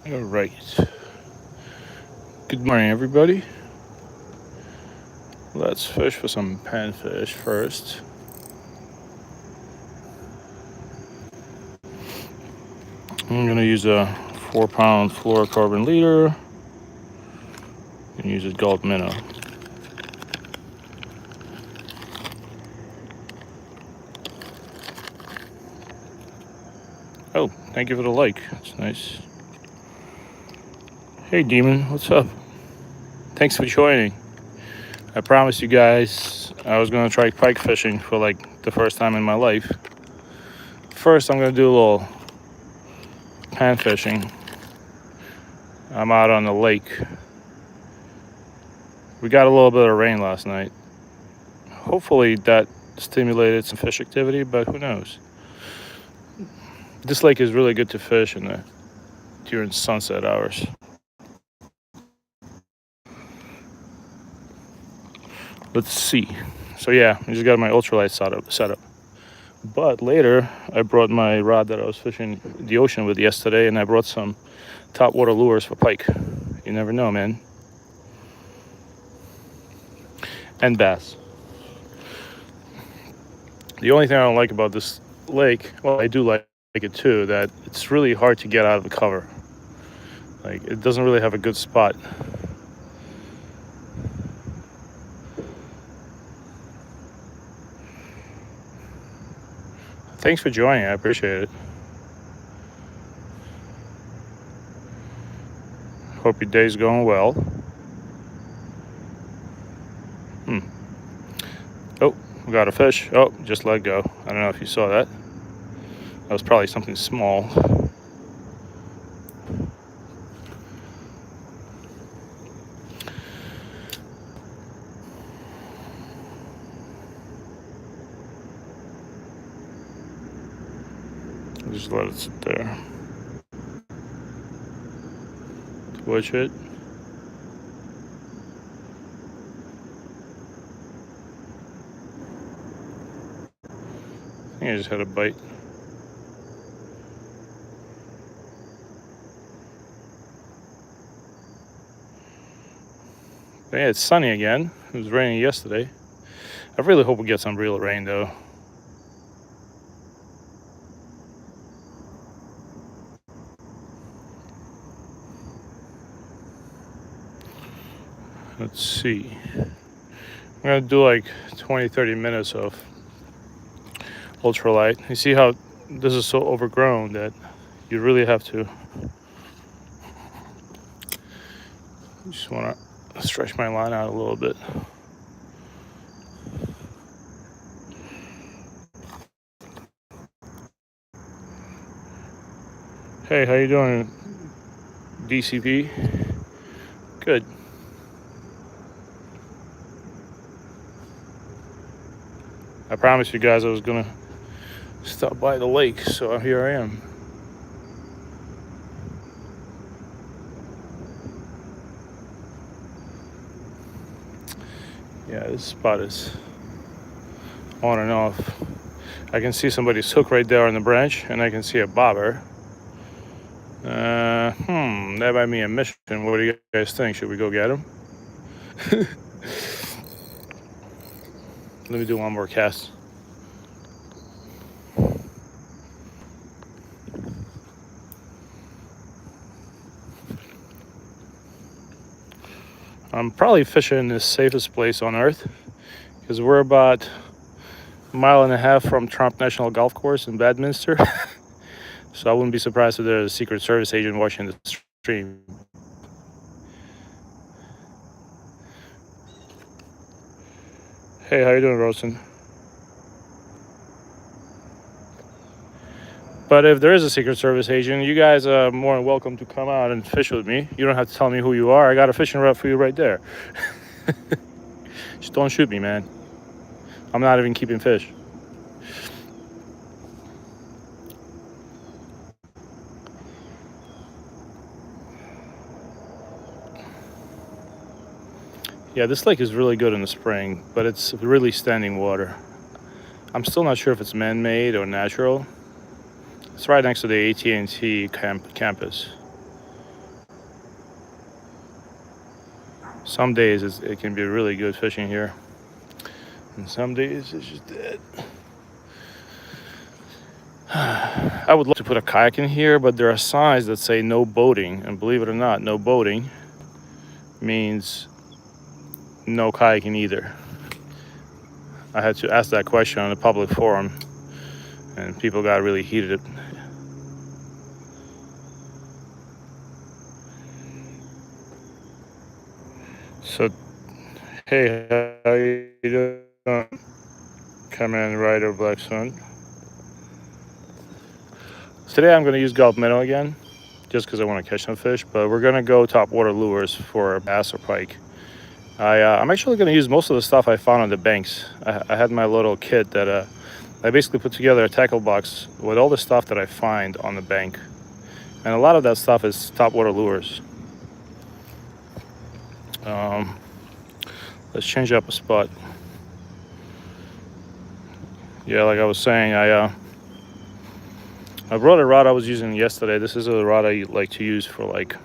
All right. Good morning, everybody. Let's fish for some panfish first. I'm gonna use a 4-pound fluorocarbon leader and use a gulp minnow. Oh, thank you for the like. That's nice. Hey, Demon, what's up? Thanks for joining. I promised you guys I was gonna try pike fishing for like the first time in my life. First, I'm gonna do a little pan fishing. I'm out on the lake. We got a little bit of rain last night. Hopefully that stimulated some fish activity, but who knows? This lake is really good to fish during sunset hours. Let's see. So yeah, I just got my ultralight set up. But later, I brought my rod that I was fishing the ocean with yesterday, and I brought some topwater lures for pike. You never know, man. And bass. The only thing I don't like about this lake, well, I do like it too, that it's really hard to get out of the cover. Like, it doesn't really have a good spot. Thanks for joining. I appreciate it. Hope your day's going well. Oh, we got a fish. Oh, just let go. I don't know if you saw that. That was probably something small. Just let it sit there. Twitch it. I think I just had a bite. But yeah, it's sunny again. It was raining yesterday. I really hope we get some real rain though. Let's see. I'm gonna do like 20-30 minutes of ultralight. You see how this is so overgrown that you really have to just want to stretch my line out a little bit. Hey, how you doing, DCP? Good. I promised you guys I was gonna stop by the lake, so here I am. Yeah, this spot is on and off. I can see somebody's hook right there on the branch, and I can see a bobber. That might be a mission. What do you guys think? Should we go get him? Let me do one more cast. I'm probably fishing the safest place on earth because we're about a mile and a half from Trump National Golf Course in Bedminster. So I wouldn't be surprised if there's a Secret Service agent watching the stream. Hey, how you doing, Rosen? But if there is a Secret Service agent, you guys are more than welcome to come out and fish with me. You don't have to tell me who you are. I got a fishing rod for you right there. Just don't shoot me, man. I'm not even keeping fish. Yeah, this lake is really good in the spring, but it's really standing water. I'm still not sure if it's man-made or natural. It's right next to the AT&T campus. Some days it can be really good fishing here, and some days it's just dead. I would love to put a kayak in here, but there are signs that say no boating, and believe it or not, no boating means no kayaking either. I had to ask that question on a public forum, and people got really heated. So, hey, how you doing? Coming in Rider Black Sun. Today I'm going to use Gulp minnow again, just because I want to catch some fish, but we're going to go topwater lures for bass or pike. I'm actually going to use most of the stuff I found on the banks. I had my little kit that I basically put together a tackle box with all the stuff that I find on the bank. And a lot of that stuff is topwater lures. Let's change up a spot. Yeah, like I was saying, I brought a rod I was using yesterday. This is a rod I like to use for like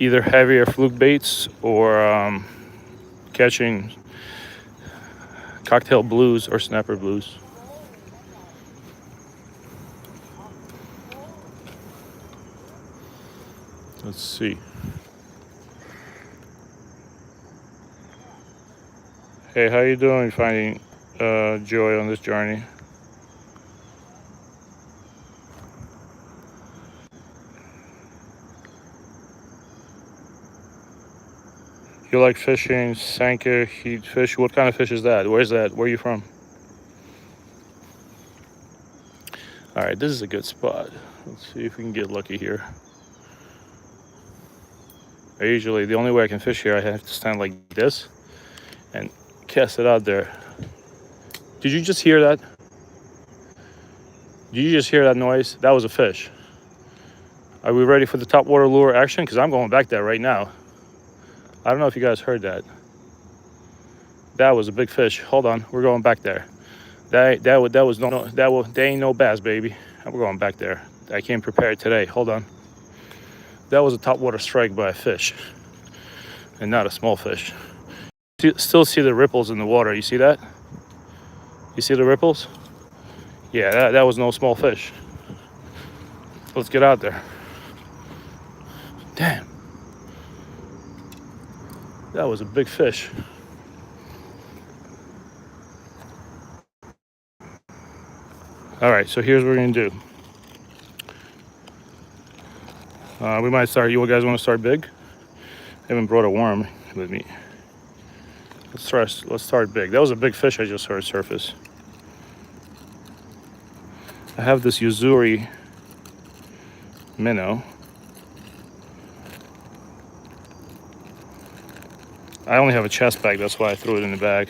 either heavier fluke baits or catching cocktail blues or snapper blues. Let's see. Hey, how you doing finding joy on this journey? You like fishing Sanka heat fish? What kind of fish is that? Where's that? Where are you from? All right, this is a good spot. Let's see if we can get lucky here. The only way I can fish here, I have to stand like this and cast it out there. Did you just hear that? Did you just hear that noise? That was a fish. Are we ready for the topwater lure action? Because I'm going back there right now. I don't know if you guys heard that. That was a big fish. Hold on, we're going back there. They ain't no bass, baby. We're going back there. I came prepared today. Hold on. That was a topwater strike by a fish, and not a small fish. Still see the ripples in the water. You see that? You see the ripples? Yeah, that was no small fish. Let's get out there. Damn. That was a big fish. All right, so here's what we're gonna do. We might start. You guys want to start big? I haven't brought a worm with me. Let's start big. That was a big fish I just saw surface. I have this Uzuri minnow. I only have a chest bag, that's why I threw it in the bag.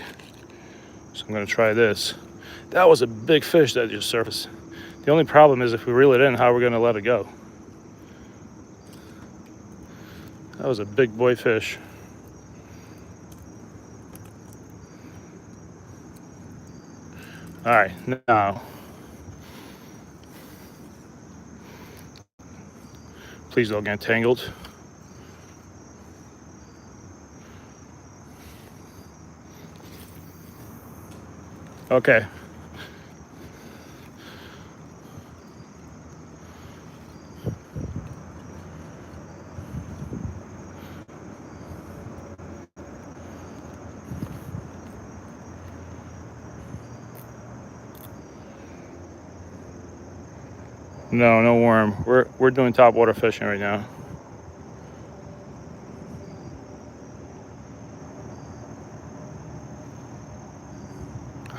So I'm gonna try this. That was a big fish that just surfaced. The only problem is if we reel it in, how are we gonna let it go? That was a big boy fish. All right, now, please don't get tangled. Okay. No worm. We're doing topwater fishing right now.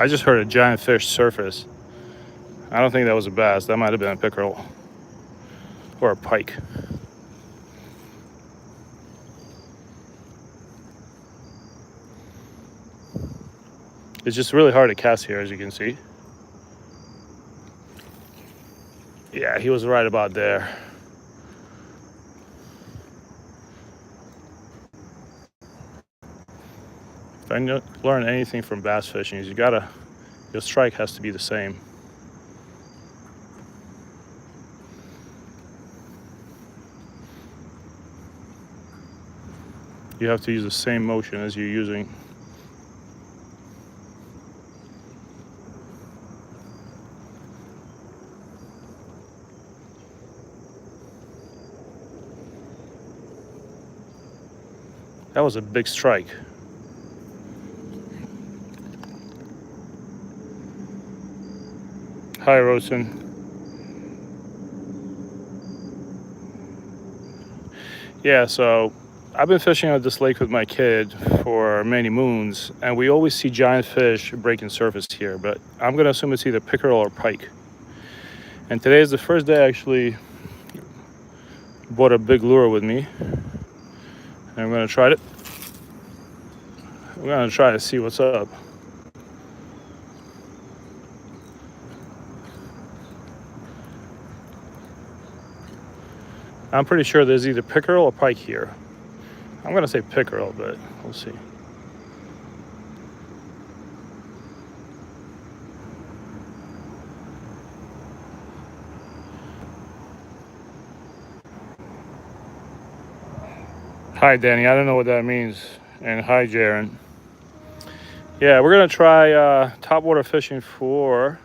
I just heard a giant fish surface. I don't think that was a bass. That might have been a pickerel or a pike. It's just really hard to cast here, as you can see. Yeah, he was right about there. If I learn anything from bass fishing is your strike has to be the same. you have to use the same motion as you're using. That was a big strike. Hi, Rosen. Yeah, so I've been fishing at this lake with my kid for many moons, and we always see giant fish breaking surface here, but I'm gonna assume it's either pickerel or pike. And today is the first day I actually bought a big lure with me. And I'm gonna try it. I'm gonna try to see what's up. I'm pretty sure there's either pickerel or pike here. I'm gonna say pickerel, but we'll see. Hi, Danny. I don't know what that means. And hi, Jaron. Yeah, we're gonna try topwater fishing for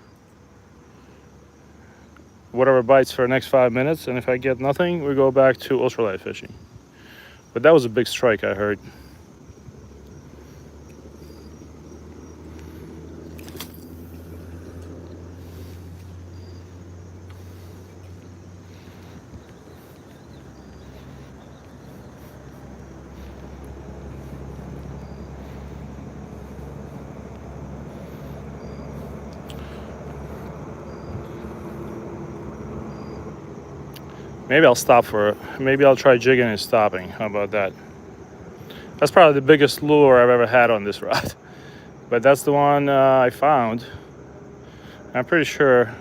whatever bites for the next 5 minutes, and if I get nothing, we go back to ultralight fishing. But that was a big strike, I heard. Maybe I'll stop maybe I'll try jigging and stopping. How about that? That's probably the biggest lure I've ever had on this rod. But that's the one I found. I'm pretty sure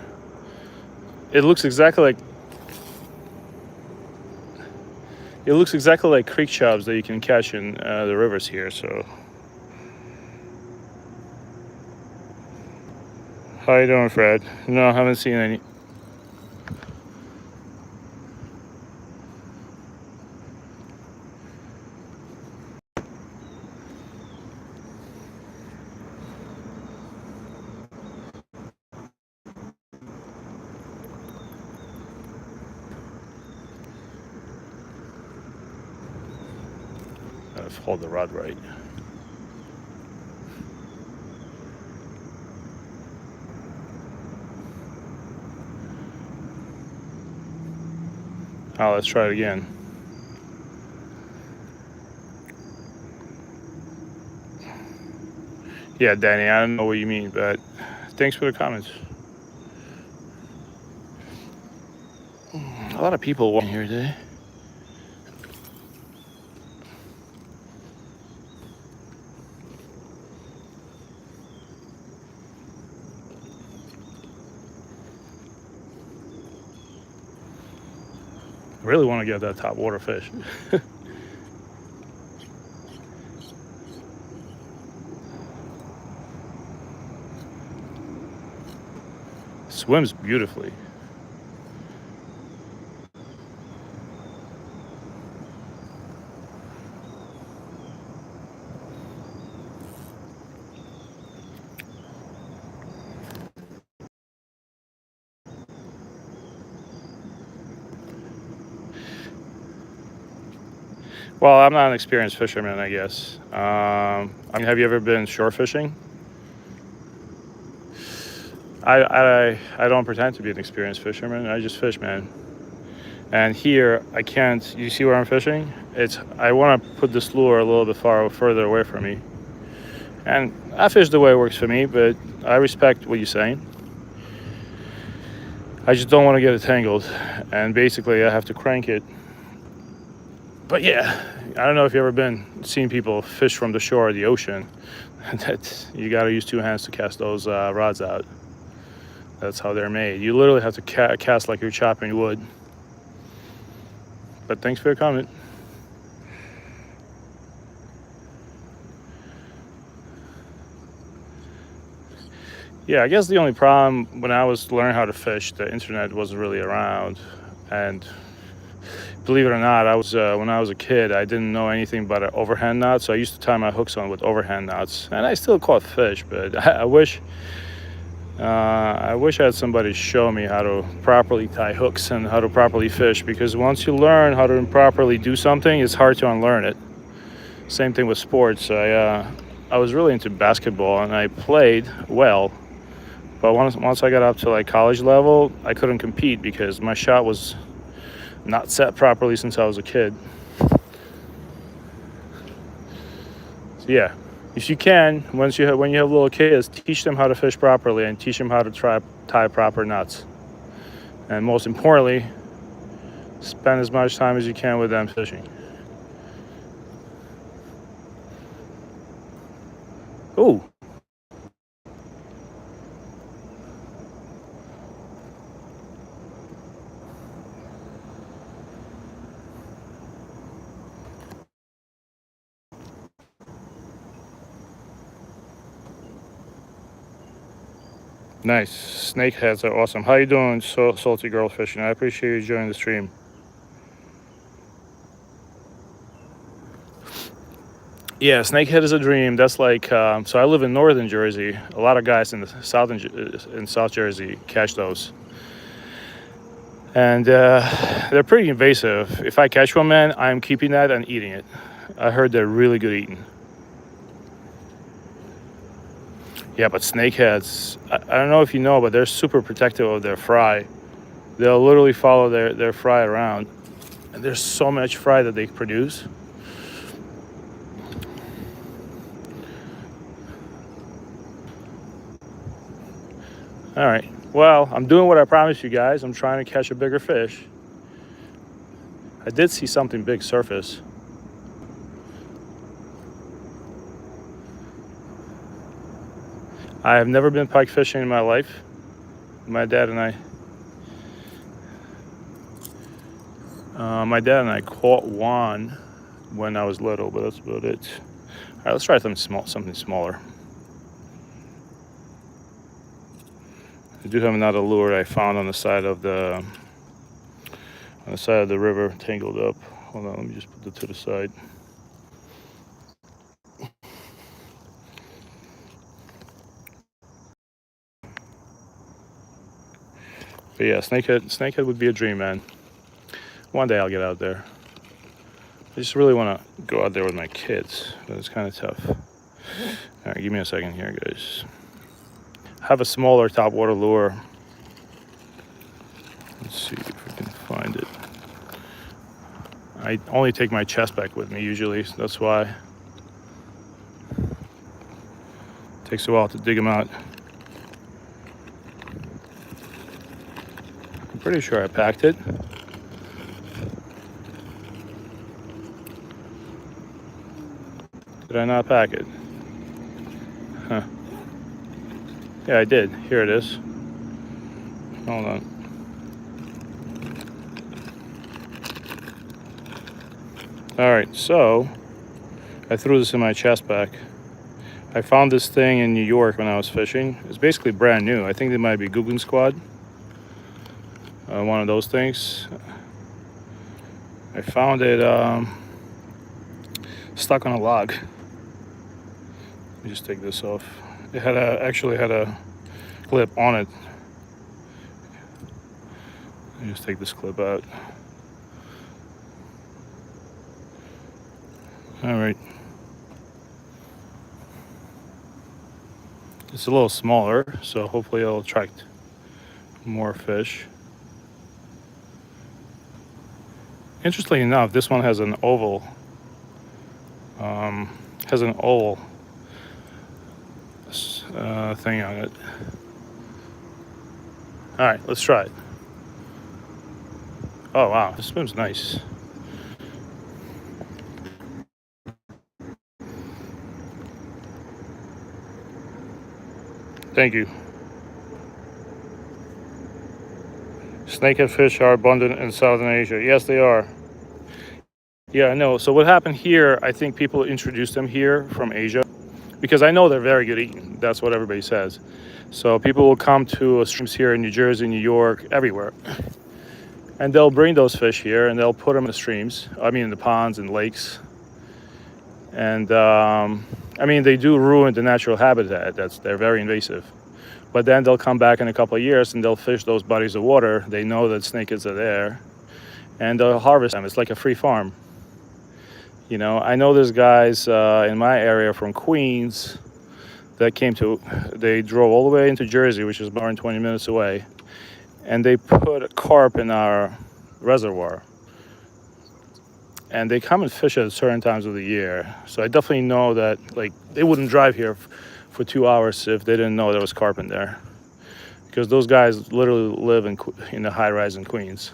it looks exactly like creek chubs that you can catch in the rivers here. So, how you doing, Fred? No, I haven't seen any. Gotta hold the rod right. Oh, let's try it again. Yeah, Danny, I don't know what you mean, but thanks for the comments. A lot of people walking here today. I really want to get that top water fish. Swims beautifully. Well, I'm not an experienced fisherman, I guess. I mean, have you ever been shore fishing? I don't pretend to be an experienced fisherman. I just fish, man. And here, I can't. You see where I'm fishing? I want to put this lure a little bit further away from me. And I fish the way it works for me, but I respect what you're saying. I just don't want to get it tangled, and basically I have to crank it. But yeah, I don't know if you've ever seen people fish from the shore of the ocean. That you got to use 2 hands to cast those rods out. That's how they're made. You literally have to cast like you're chopping wood. But thanks for your comment. Yeah, I guess the only problem when I was learning how to fish, the internet wasn't really around, and believe it or not, I was when I was a kid, I didn't know anything about an overhand knot, so I used to tie my hooks on with overhand knots, and I still caught fish. But I wish I had somebody show me how to properly tie hooks and how to properly fish, because once you learn how to improperly do something, it's hard to unlearn it. Same thing with sports. I was really into basketball and I played well, but once I got up to like college level, I couldn't compete because my shot was not set properly since I was a kid. So yeah, if you can, when you have little kids, teach them how to fish properly and teach them how to tie proper knots. And most importantly, spend as much time as you can with them fishing. Ooh. Nice. Snakeheads are awesome. How you doing, Salty Girl Fishing? I appreciate you joining the stream. Yeah, snakehead is a dream. That's like, so I live in northern Jersey. A lot of guys in South Jersey catch those. And they're pretty invasive. If I catch one, man, I'm keeping that and eating it. I heard they're really good eating. Yeah, but snakeheads, I don't know if you know, but they're super protective of their fry. They'll literally follow their fry around. And there's so much fry that they produce. All right, well, I'm doing what I promised you guys. I'm trying to catch a bigger fish. I did see something big surface. I have never been pike fishing in my life. My dad and I caught one when I was little, but that's about it. All right, let's try something smaller. I do have another lure I found on the side of the river, tangled up. Hold on, let me just put it to the side. But yeah, snakehead would be a dream, man. One day I'll get out there. I just really want to go out there with my kids, but it's kind of tough. All right, give me a second here, guys. I have a smaller topwater lure. Let's see if I can find it. I only take my chest back with me usually, so that's why. It takes a while to dig them out. I'm pretty sure I packed it. Did I not pack it? Huh. Yeah, I did. Here it is. Hold on. All right, so I threw this in my chest bag. I found this thing in New York when I was fishing. It's basically brand new. I think it might be Googling Squad. One of those things. I found it stuck on a log. Let me just take this off. It actually had a clip on it. Let me just take this clip out. All right. It's a little smaller, so hopefully it'll attract more fish. Interestingly enough, this one has an oval. Thing on it. All right, let's try it. Oh wow, this swims nice. Thank you. Snakehead fish are abundant in Southern Asia. Yes, they are. Yeah, I know. So what happened here, I think people introduced them here from Asia because I know they're very good eating. That's what everybody says. So people will come to streams here in New Jersey, New York, everywhere. And they'll bring those fish here and they'll put them in the streams, I mean in the ponds and lakes. And I mean, they do ruin the natural habitat. They're very invasive. But then they'll come back in a couple of years and they'll fish those bodies of water. They know that snakeheads are there and they'll harvest them. It's like a free farm. You know, I know there's guys in my area from Queens that they drove all the way into Jersey, which is about 20 minutes away, and they put a carp in our reservoir. And they come and fish at certain times of the year. So I definitely know that, like, they wouldn't drive here for 2 hours if they didn't know there was carp in there. Because those guys literally live in the high rise in Queens.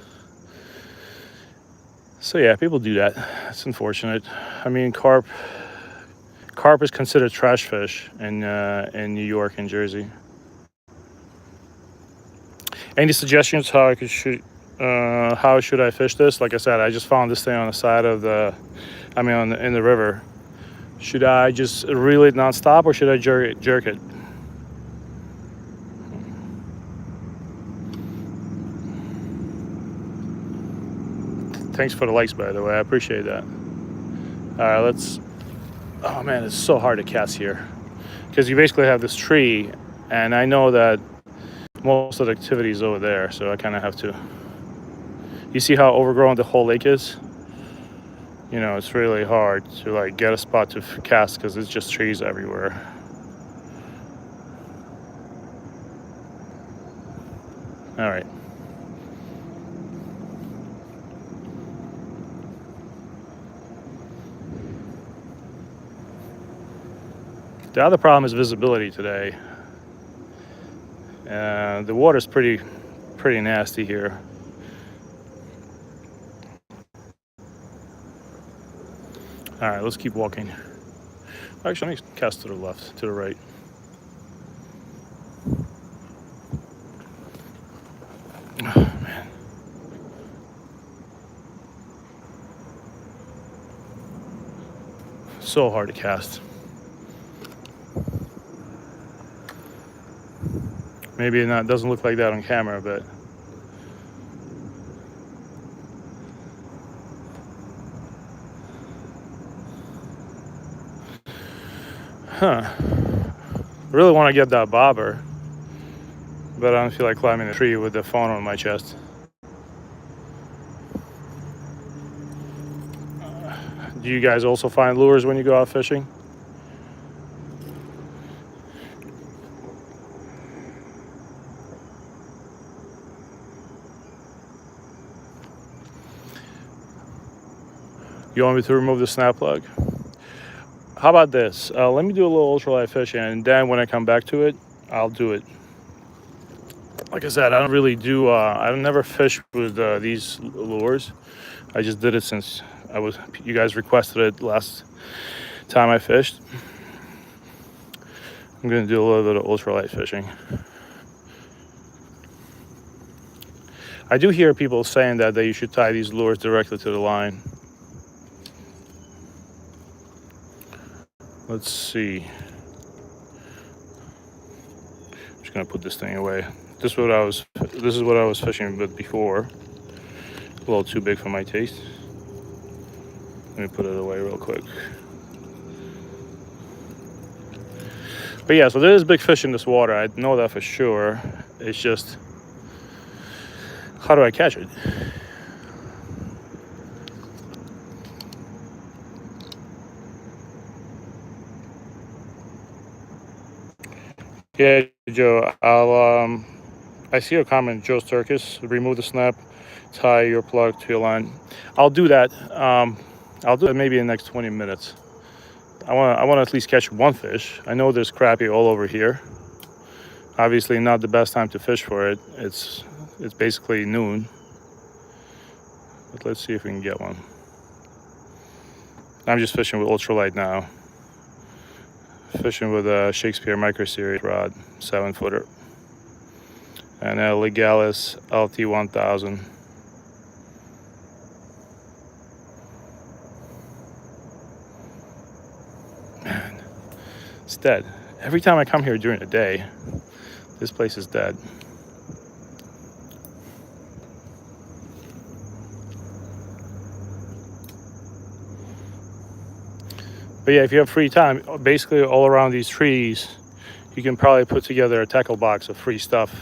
So yeah, people do that. It's unfortunate. I mean, carp is considered trash fish in New York and Jersey. Any suggestions how should I fish this? Like I said, I just found this thing on the side of in the river. Should I just reel it nonstop or should I jerk it? Thanks for the likes, by the way. I appreciate that. All right, oh man, it's so hard to cast here because you basically have this tree, and I know that most of the activity is over there, so I kind of have to. You see how overgrown the whole lake is? You know, it's really hard to like get a spot to cast because it's just trees everywhere. All right. The other problem is visibility today. The water's pretty nasty here. All right, let's keep walking. Actually, let me cast to the left, to the right. Oh, man. So hard to cast. Maybe it doesn't look like that on camera, but I really want to get that bobber, but I don't feel like climbing a tree with the phone on my chest. Do you guys also find lures when you go out fishing? You want me to remove the snap plug? How about this? Let me do a little ultralight fishing, and then when I come back to it, I'll do it. Like I said, I don't really do. I've never fished with these lures. I just did it since you guys requested it last time I fished. I'm gonna do a little bit of ultralight fishing. I do hear people saying that you should tie these lures directly to the line. Let's see. I'm just gonna put this thing away. This is what I was fishing with before. A little too big for my taste. Let me put it away real quick. But yeah, so there is big fish in this water. I know that for sure. It's just, how do I catch it? Yeah, Joe, I see your comment, Joe Circus, remove the snap, tie your plug to your line. I'll do that. I'll do it maybe in the next 20 minutes. I want to at least catch one fish. I know there's crappie all over here. Obviously not the best time to fish for it. It's basically noon. But let's see if we can get one. I'm just fishing with ultralight now. Fishing with a Shakespeare Micro Series rod, 7-footer. And a Legalis LT1000. Man, it's dead. Every time I come here during the day, this place is dead. But yeah, if you have free time, basically all around these trees, you can probably put together a tackle box of free stuff.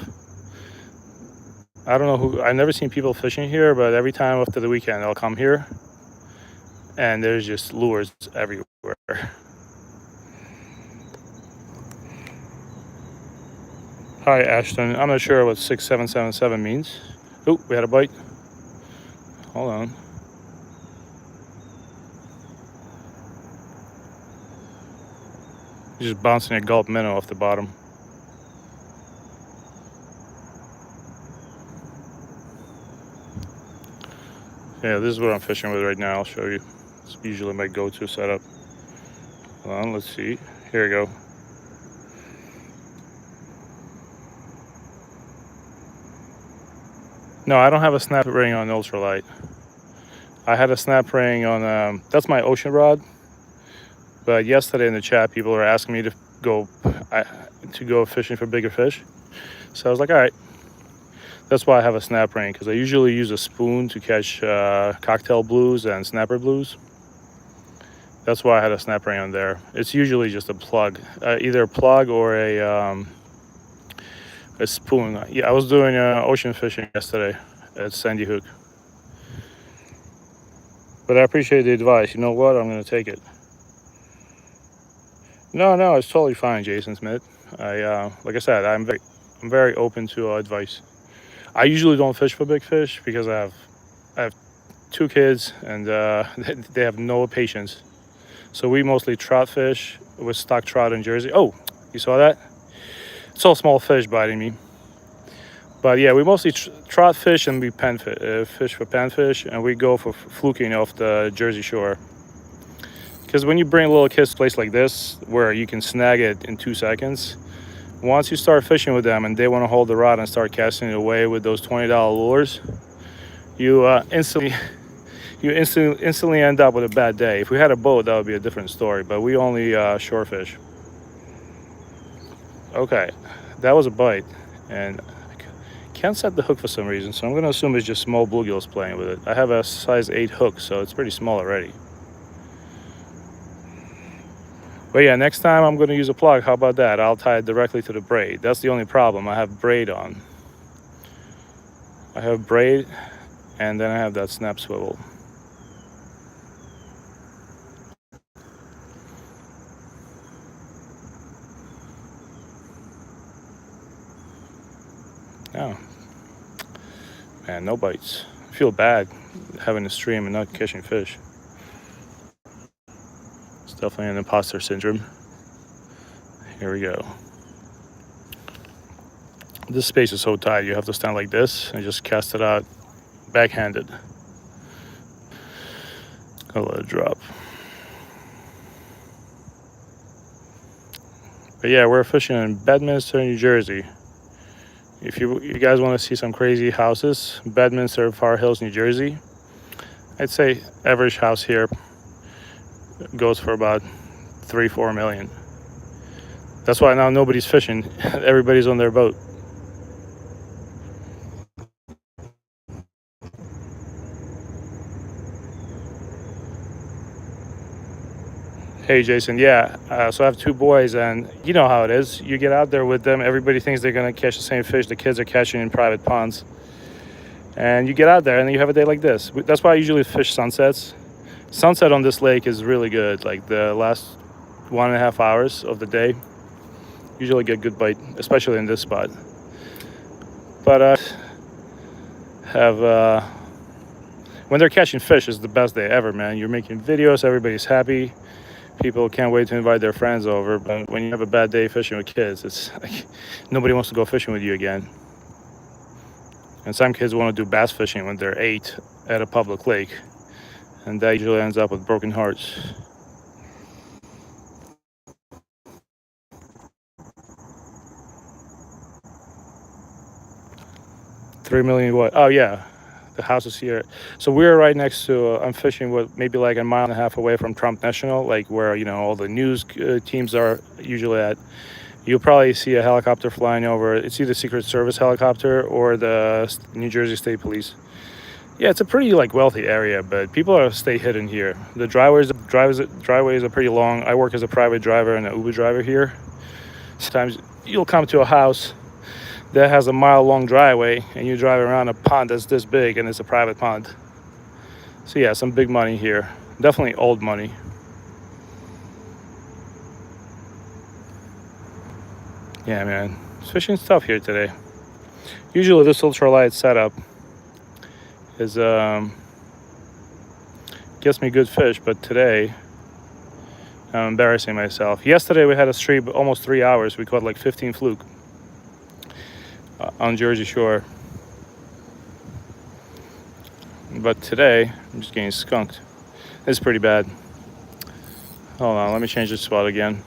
I don't know who, I've never seen people fishing here, but every time after the weekend, I'll come here and there's just lures everywhere. Hi, Ashton. I'm not sure what 6777 means. Oh, we had a bite. Hold on. He's just bouncing a gulp minnow off the bottom. Yeah, this is what I'm fishing with right now. I'll show you. It's usually my go-to setup. Hold on, let's see. Here we go. No, I don't have a snap ring on ultralight. I had a snap ring on, that's my ocean rod. But yesterday in the chat, people were asking me to go fishing for bigger fish. So I was like, all right. That's why I have a snap ring, because I usually use a spoon to catch cocktail blues and snapper blues. That's why I had a snap ring on there. It's usually just a plug, either a plug or a spoon. Yeah, I was doing ocean fishing yesterday at Sandy Hook. But I appreciate the advice. You know what? I'm going to take it. No, it's totally fine, Jason Smith. Like I said, I'm very open to advice. I usually don't fish for big fish because I have 2 kids and they have no patience. So we mostly trout fish with stock trout in Jersey. Oh, you saw that? It's all small fish biting me. But yeah, we mostly trout fish and we fish for panfish, and we go for fluking off the Jersey shore. Because when you bring little kids to a place like this, where you can snag it in 2 seconds, once you start fishing with them and they want to hold the rod and start casting it away with those $20 lures, you instantly end up with a bad day. If we had a boat, that would be a different story, but we only shore fish. Okay, that was a bite, and I can't set the hook for some reason, so I'm going to assume it's just small bluegills playing with it. I have a size 8 hook, so it's pretty small already. But yeah, next time I'm going to use a plug. How about that? I'll tie it directly to the braid. That's the only problem. I have braid on. I have braid, and then I have that snap swivel. Oh, man, no bites. I feel bad having a stream and not catching fish. It's definitely an imposter syndrome. Here we go. This space is so tight, you have to stand like this and just cast it out backhanded. I'll let it drop. But yeah, we're fishing in Bedminster, New Jersey. If you guys want to see some crazy houses, Bedminster, Far Hills, New Jersey, I'd say average house here goes for about 3-4 million. That's why now nobody's fishing. Everybody's on their boat. Hey Jason, yeah, so I have 2 boys, and you know how it is. You get out there with them, everybody thinks they're gonna catch the same fish the kids are catching in private ponds. And you get out there and you have a day like this. That's why I usually fish sunsets. Sunset on this lake is really good, like the last 1.5 hours of the day. Usually get good bite, especially in this spot. But when they're catching fish is the best day ever, man. You're making videos, everybody's happy. People can't wait to invite their friends over. But when you have a bad day fishing with kids, it's like nobody wants to go fishing with you again. And some kids want to do bass fishing when they're 8 at a public lake. And that usually ends up with broken hearts. $3 million what? Oh yeah, the house is here. So we're right next to. I'm fishing with maybe like a 1.5 miles away from Trump National, like where all the news teams are usually at. You'll probably see a helicopter flying over. It's either Secret Service helicopter or the New Jersey State Police. Yeah, it's a pretty like wealthy area, but people are stay hidden here. The driveways are pretty long. I work as a private driver and an Uber driver here. Sometimes you'll come to a house that has a mile-long driveway, and you drive around a pond that's this big, and it's a private pond. So yeah, some big money here. Definitely old money. Yeah, man. Fishing's tough here today. Usually this ultralight setup is gets me good fish, but today I'm embarrassing myself. Yesterday we had a stream almost 3 hours. We caught like 15 fluke on Jersey Shore. But today I'm just getting skunked. It's pretty bad. Hold on, let me change the spot again.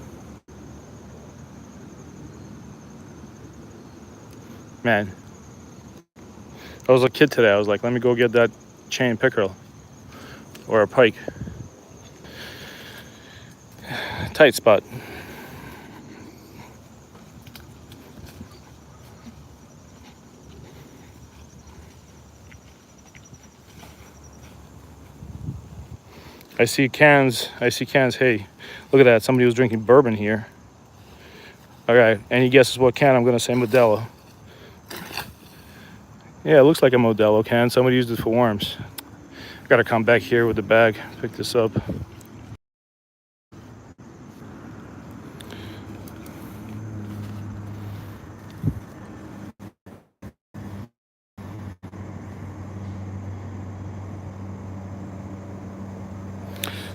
Man, I was a kid today. I was like, let me go get that chain pickerel or a pike. Tight spot. I see cans. Hey, look at that. Somebody was drinking bourbon here. All right, any guesses what can? I'm gonna say Modelo. Yeah, it looks like a Modelo can. Somebody used it for worms. Gotta come back here with the bag, pick this up.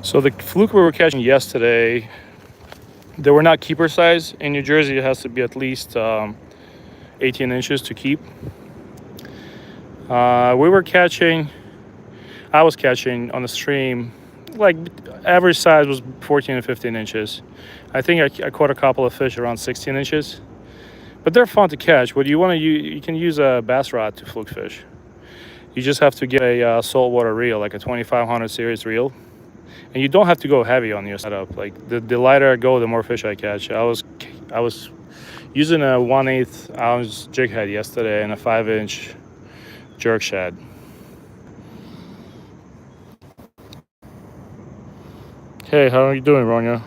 So the fluke we were catching yesterday, they were not keeper size. In New Jersey, it has to be at least 18 inches to keep. I was catching on the stream, like average size was 14 to 15 inches. I think I caught a couple of fish around 16 inches. But they're fun to catch. What you want to use, you can use a bass rod to fluke fish. You just have to get a saltwater reel, like a 2500 series reel. And you don't have to go heavy on your setup. Like the lighter I go, the more fish I catch. I was using a 1/8 ounce jig head yesterday and a 5-inch jerk shad. Hey, how are you doing, Ronya?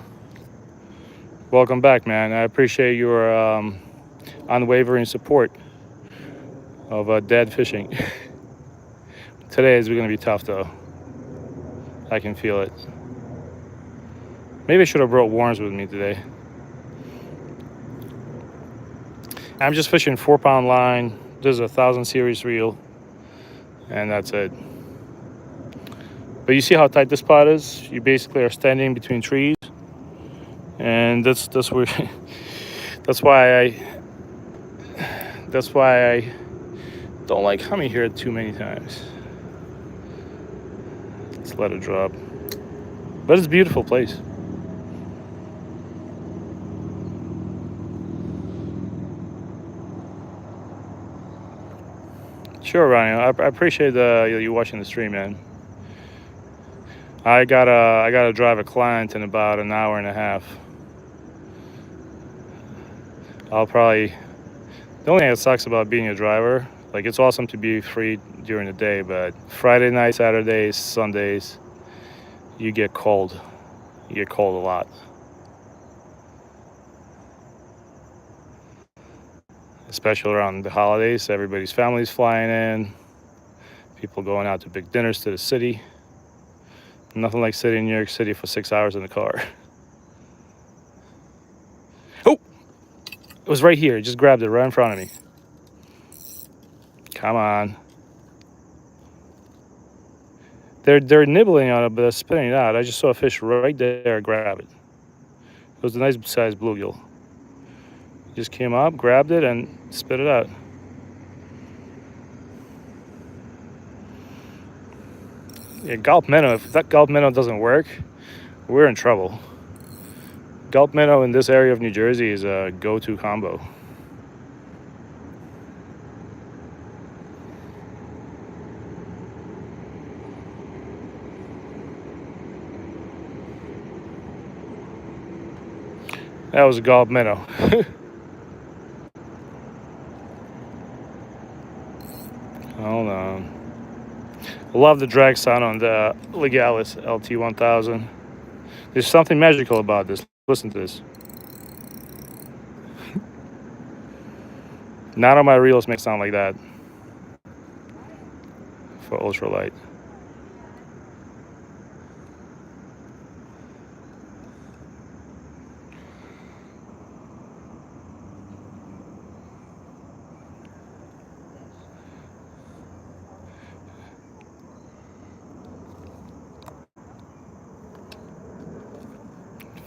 Welcome back, man. I appreciate your unwavering support of dead fishing. Today is going to be tough, though. I can feel it. Maybe I should have brought worms with me today. I'm just fishing 4-pound line. There's a 1000 series reel, and that's it. But you see how tight this spot is? You basically are standing between trees, and that's where that's why I don't like coming here too many times. Let's let it drop. But it's a beautiful place. Sure, Ronnie. I appreciate you watching the stream, man. I gotta drive a client in about an hour and a half. I'll probably. The only thing that sucks about being a driver, like it's awesome to be free during the day, but Friday night, Saturdays, Sundays, you get cold. You get cold a lot. Especially around the holidays, everybody's family's flying in, people going out to big dinners to the city. Nothing like sitting in New York City for 6 hours in the car. Oh, it was right here. Just grabbed it right in front of me. Come on. They're nibbling on it, but they're spitting it out. I just saw a fish right there. Grab it. It was a nice sized bluegill. Just came up, grabbed it, and spit it out. Yeah, gulp minnow. If that gulp minnow doesn't work, we're in trouble. Gulp minnow in this area of New Jersey is a go-to combo. That was a gulp minnow. Hold on. I love the drag sound on the Legalis LT1000. There's something magical about this. Listen to this. None of my reels make sound like that for ultralight.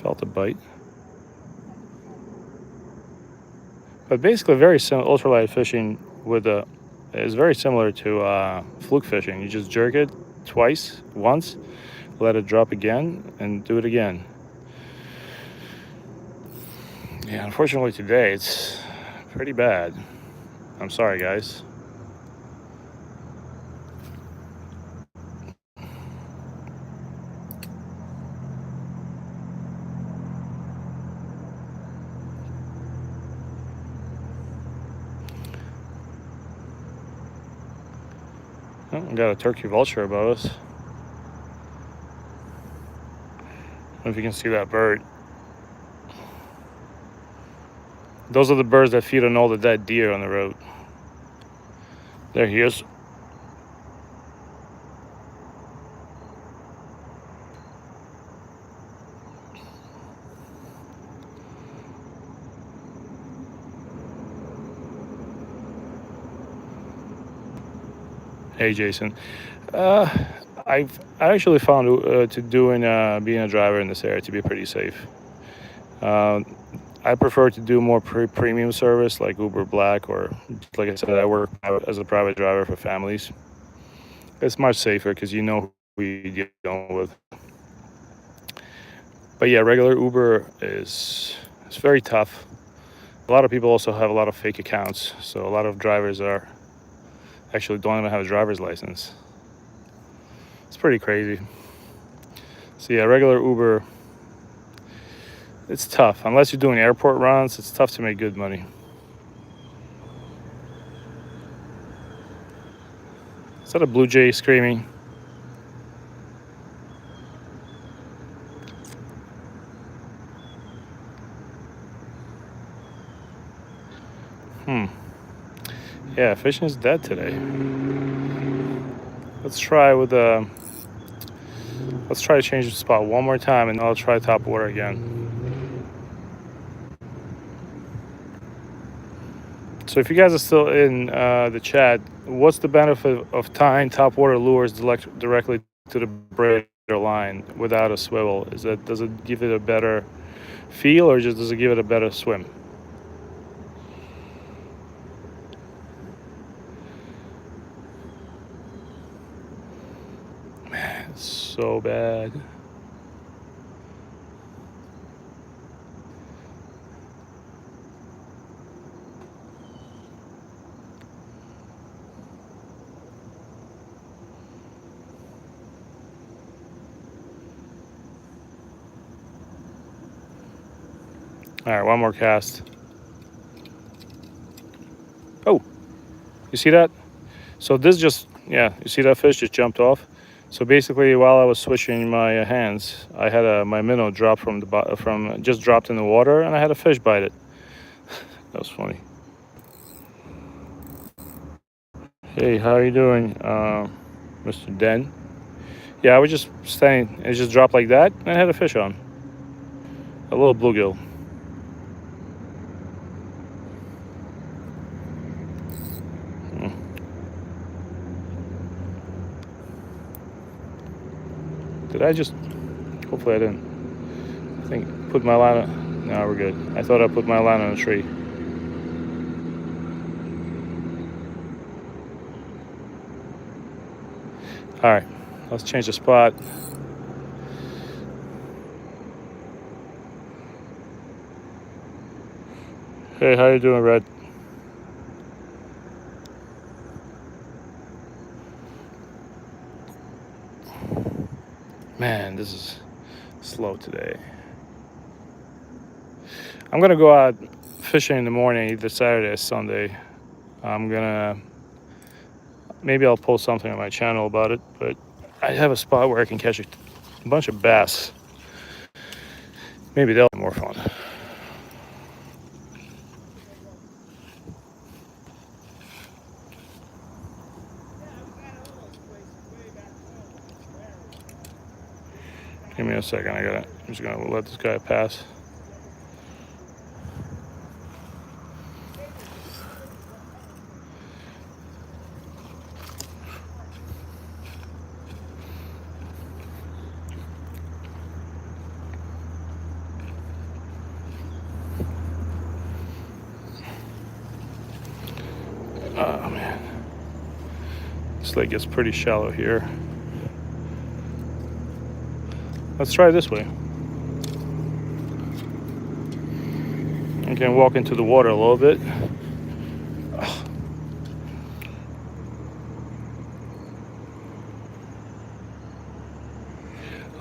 Felt a bite. But basically, very similar. Ultralight fishing with a is very similar to fluke fishing. You just jerk it twice, once, let it drop again, and do it again. Yeah, unfortunately today it's pretty bad. I'm sorry, guys. Oh, we got a turkey vulture above us. I don't know if you can see that bird. Those are the birds that feed on all the dead deer on the road. There he is. Hey, Jason. I actually found to doing being a driver in this area to be pretty safe. I prefer to do more premium service like Uber Black, or like I said, I work as a private driver for families. It's much safer because you know who you're dealing with. But yeah, regular Uber it's very tough. A lot of people also have a lot of fake accounts, so a lot of drivers are actually don't even have a driver's license. It's pretty crazy. So yeah, regular Uber, it's tough. Unless you're doing airport runs, it's tough to make good money. Is that a blue jay screaming? Yeah, fishing is dead today. Let's try let's try to change the spot one more time, and I'll try top water again. So if you guys are still in the chat, what's the benefit of tying top water lures directly to the braid or line without a swivel? Does it give it a better feel, or just does it give it a better swim? Man, it's so bad. All right, one more cast. Oh, you see that? So this just, yeah, you see that fish just jumped off? So basically, while I was switching my hands, I had my minnow drop just dropped in the water, and I had a fish bite it. That was funny. Hey, how are you doing, Mr. Den? Yeah, I was just standing, it just dropped like that, and I had a fish on. A little bluegill. Did I just, hopefully I didn't. I think, put my line on, no, we're good. I thought I put my line on a tree. All right, let's change the spot. Hey, how you doing, Red? Man, this is slow today. I'm gonna go out fishing in the morning, either Saturday or Sunday. I'm gonna maybe I'll post something on my channel about it, but I have a spot where I can catch a bunch of bass. Maybe they'll be more fun. Give me a second, I'm just gonna let this guy pass. Oh man, this lake gets pretty shallow here. Let's try this way. I can walk into the water a little bit.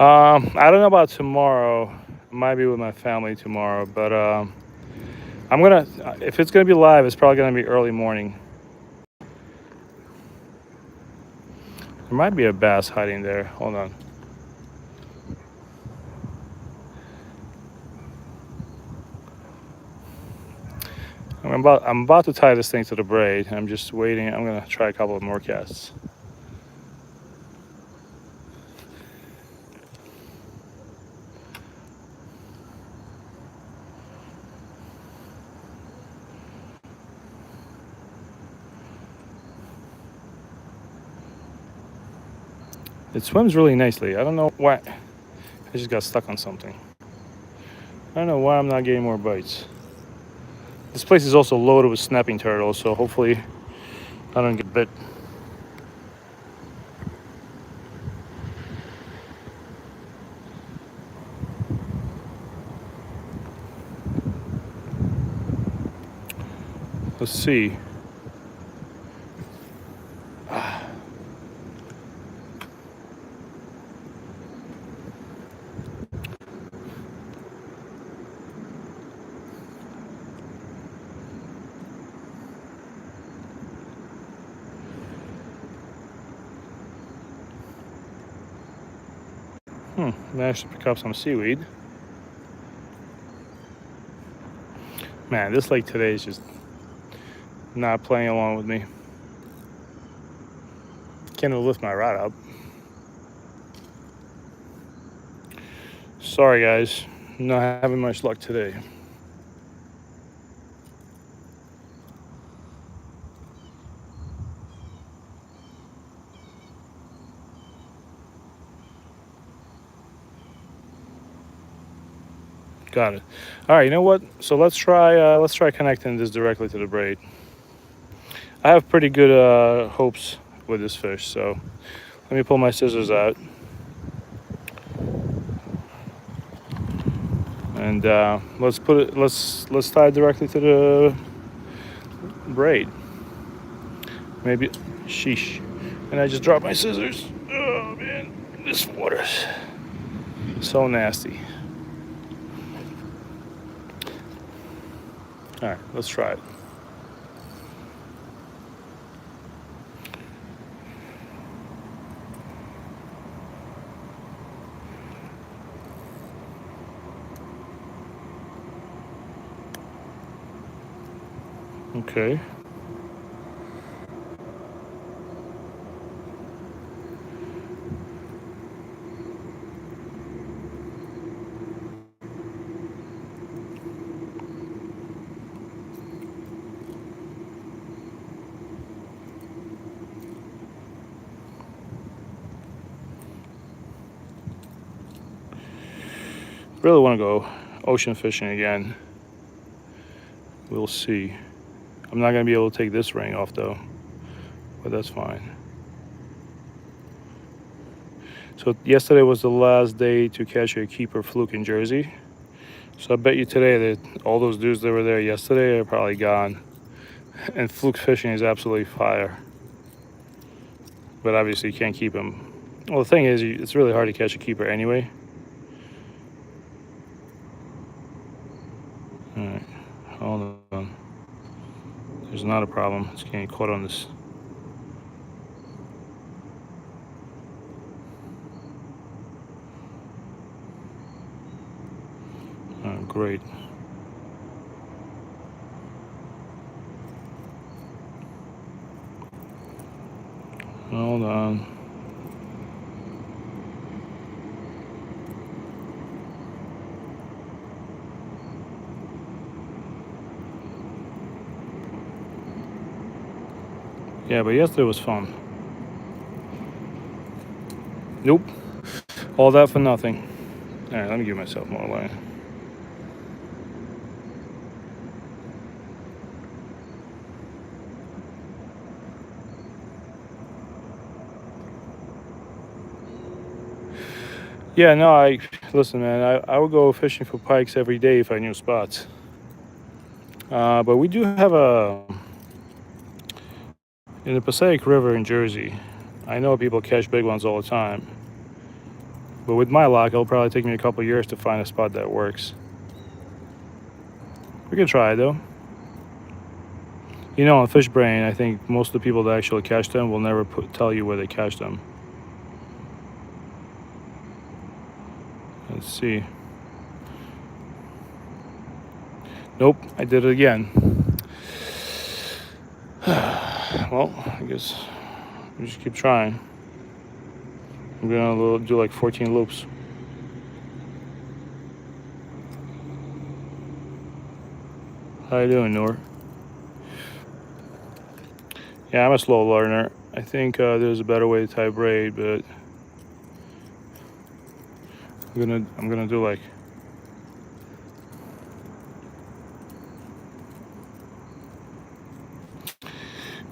I don't know about tomorrow. I might be with my family tomorrow, but I'm gonna, if it's gonna be live, it's probably gonna be early morning. There might be a bass hiding there. Hold on. I'm about to tie this thing to the braid. I'm just waiting. I'm gonna try a couple of more casts. It swims really nicely. I don't know why. I just got stuck on something. I don't know why I'm not getting more bites. This place is also loaded with snapping turtles, so hopefully I don't get bit. Let's see. Managed to pick up some seaweed. Man, this lake today is just not playing along with me. Can't even lift my rod up. Sorry guys, not having much luck today. Got it. All right, you know what? So let's try connecting this directly to the braid. I have pretty good hopes with this fish, so let me pull my scissors out. And let's tie it directly to the braid. Maybe, sheesh. And I just dropped my scissors. Oh man, this water's so nasty. All right, let's try it. Okay. Really want to go ocean fishing again. We'll see. I'm not going to be able to take this ring off though, but that's fine. So yesterday was the last day to catch a keeper fluke in Jersey. So I bet you today that all those dudes that were there yesterday are probably gone. And fluke fishing is absolutely fire. But obviously you can't keep them. Well, the thing is, it's really hard to catch a keeper anyway. All right, hold on. There's not a problem. It's getting caught on this great. Hold on. Yeah, but yesterday was fun. Nope. All that for nothing. All right, let me give myself more line. Yeah, no, listen, man. I would go fishing for pikes every day if I knew spots. But we do have in the Passaic River in Jersey. I know people catch big ones all the time. But with my luck, it'll probably take me a couple years to find a spot that works. We can try though. You know, on Fish Brain, I think most of the people that actually catch them will never tell you where they catch them. Let's see. Nope, I did it again. Well, I guess we just keep trying. I'm gonna do like 14 loops. How you doing, Noor? Yeah, I'm a slow learner. I think there's a better way to tie braid, but I'm gonna do like.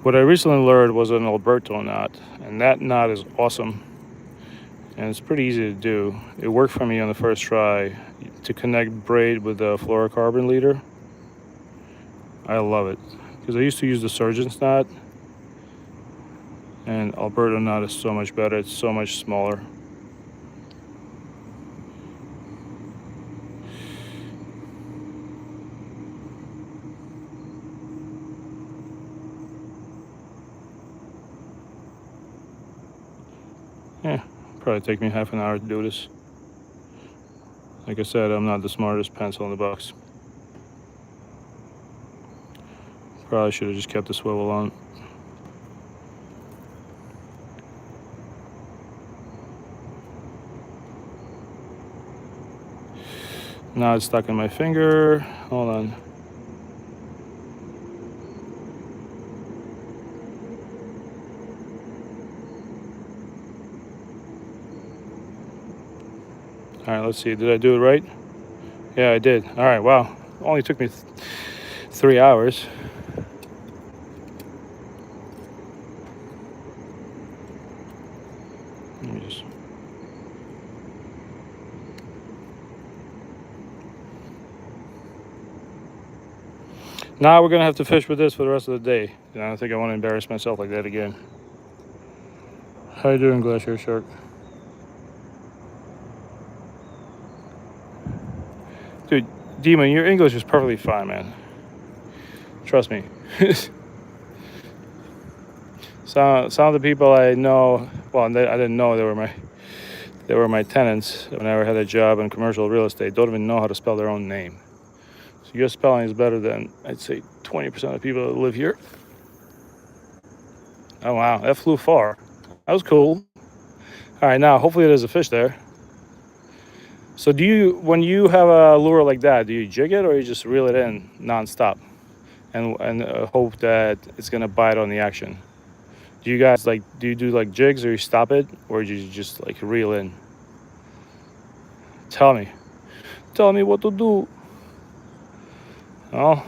What I recently learned was an Alberto knot, and that knot is awesome. And it's pretty easy to do. It worked for me on the first try to connect braid with the fluorocarbon leader. I love it because I used to use the surgeon's knot, and Alberto knot is so much better. It's so much smaller. Yeah, probably take me half an hour to do this. Like I said, I'm not the smartest pencil in the box. Probably should have just kept the swivel on. Now it's stuck in my finger. Hold on. All right, let's see. Did I do it right? Yeah, I did. All right, wow. Only took me 3 hours. Let me just. Now we're gonna have to fish with this for the rest of the day. I don't think I want to embarrass myself like that again. How you doing, Glacier Shark? Dude, Demon, your English is perfectly fine, man. Trust me. Some of the people I know, well, I didn't know they were my tenants when I had a job in commercial real estate. Don't even know how to spell their own name. So your spelling is better than I'd say 20% of the people that live here. Oh wow, that flew far. That was cool. All right, now hopefully there's a fish there. So when you have a lure like that, do you jig it or you just reel it in nonstop, and hope that it's gonna bite on the action? Do you guys do you do like jigs or you stop it, or do you just like reel in? Tell me what to do. Oh,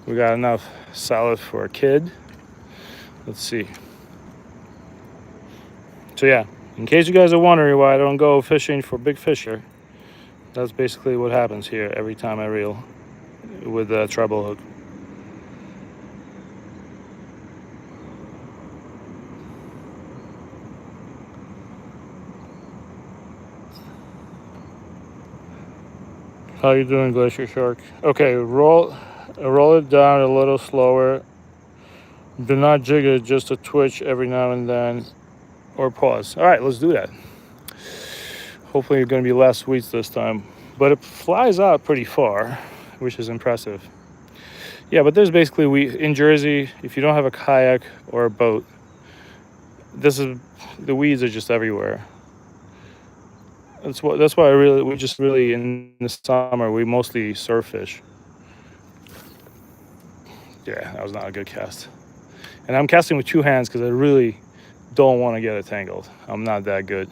we got enough salad for a kid. Let's see. So yeah, in case you guys are wondering why I don't go fishing for big fish here, that's basically what happens here every time I reel with a treble hook. How you doing, Glacier Shark? Okay, roll it down a little slower. Do not jig it, just a twitch every now and then, or pause. All right, let's do that. Hopefully it's going to be less sweets this time. but it flies out pretty far, which is impressive. Yeah, but there's basically, in Jersey, if you don't have a kayak or a boat, the weeds are just everywhere. That's why we just really, in the summer, we mostly surf fish. Yeah, that was not a good cast. And I'm casting with two hands because I really don't want to get it tangled. I'm not that good.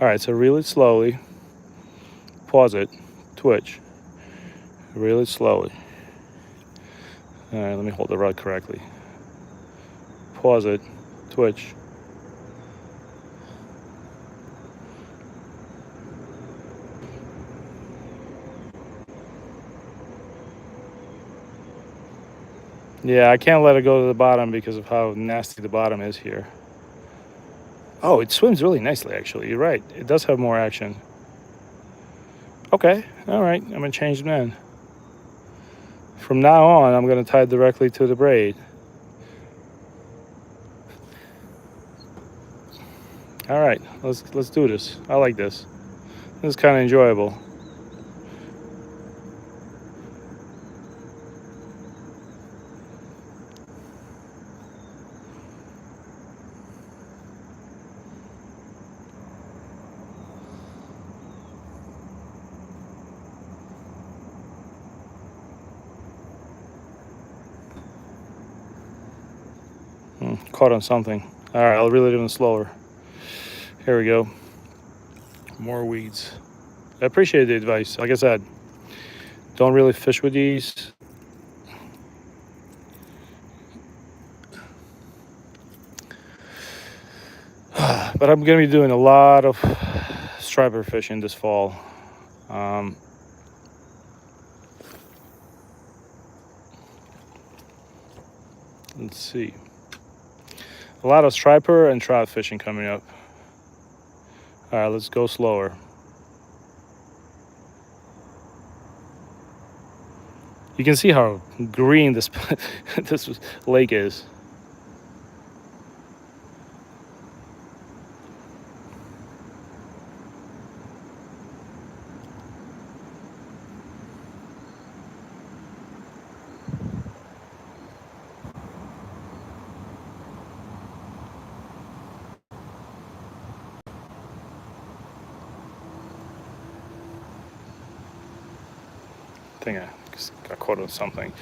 All right, so reel it slowly. Pause it. Twitch. Reel it slowly. All right, let me hold the rod correctly. Pause it. Twitch. Yeah, I can't let it go to the bottom because of how nasty the bottom is here. Oh, it swims really nicely, actually. You're right. It does have more action. Okay, all right. I'm going to change the man. From now on, I'm going to tie it directly to the braid. All right, let's do this. I like this. This is kind of enjoyable. Caught on something. All right, I'll reel it even slower. Here we go. More weeds. I appreciate the advice. Like I said, don't really fish with these. But I'm going to be doing a lot of striper fishing this fall. Let's see. A lot of striper and trout fishing coming up. All right, let's go slower. You can see how green this this lake is. I think I just got caught on something.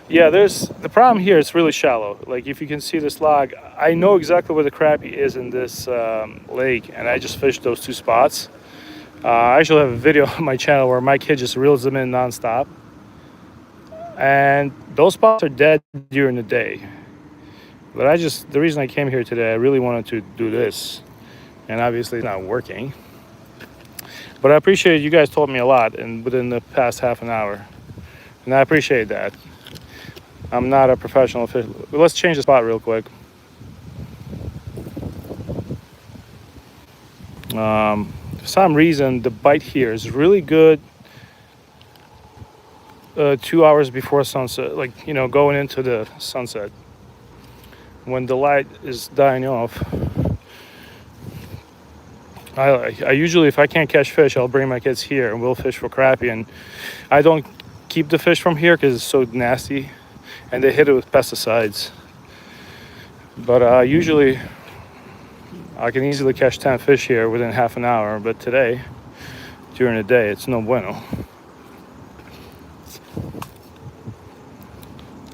Yeah, there's the problem here. It's really shallow. Like if you can see this log, I know exactly where the crappie is in this lake, and I just fished those two spots. I actually have a video on my channel where my kid just reels them in nonstop, and those spots are dead during the day. But the reason I came here today, I really wanted to do this, and obviously it's not working. But I appreciate you guys told me a lot within the past half an hour. And I appreciate that. I'm not a professional fisher. Let's change the spot real quick. For some reason, the bite here is really good 2 hours before sunset, like, going into the sunset. When the light is dying off, I usually, if I can't catch fish, I'll bring my kids here and we'll fish for crappie. And I don't keep the fish from here because it's so nasty and they hit it with pesticides. But usually I can easily catch 10 fish here within half an hour. But today, during the day, it's no bueno.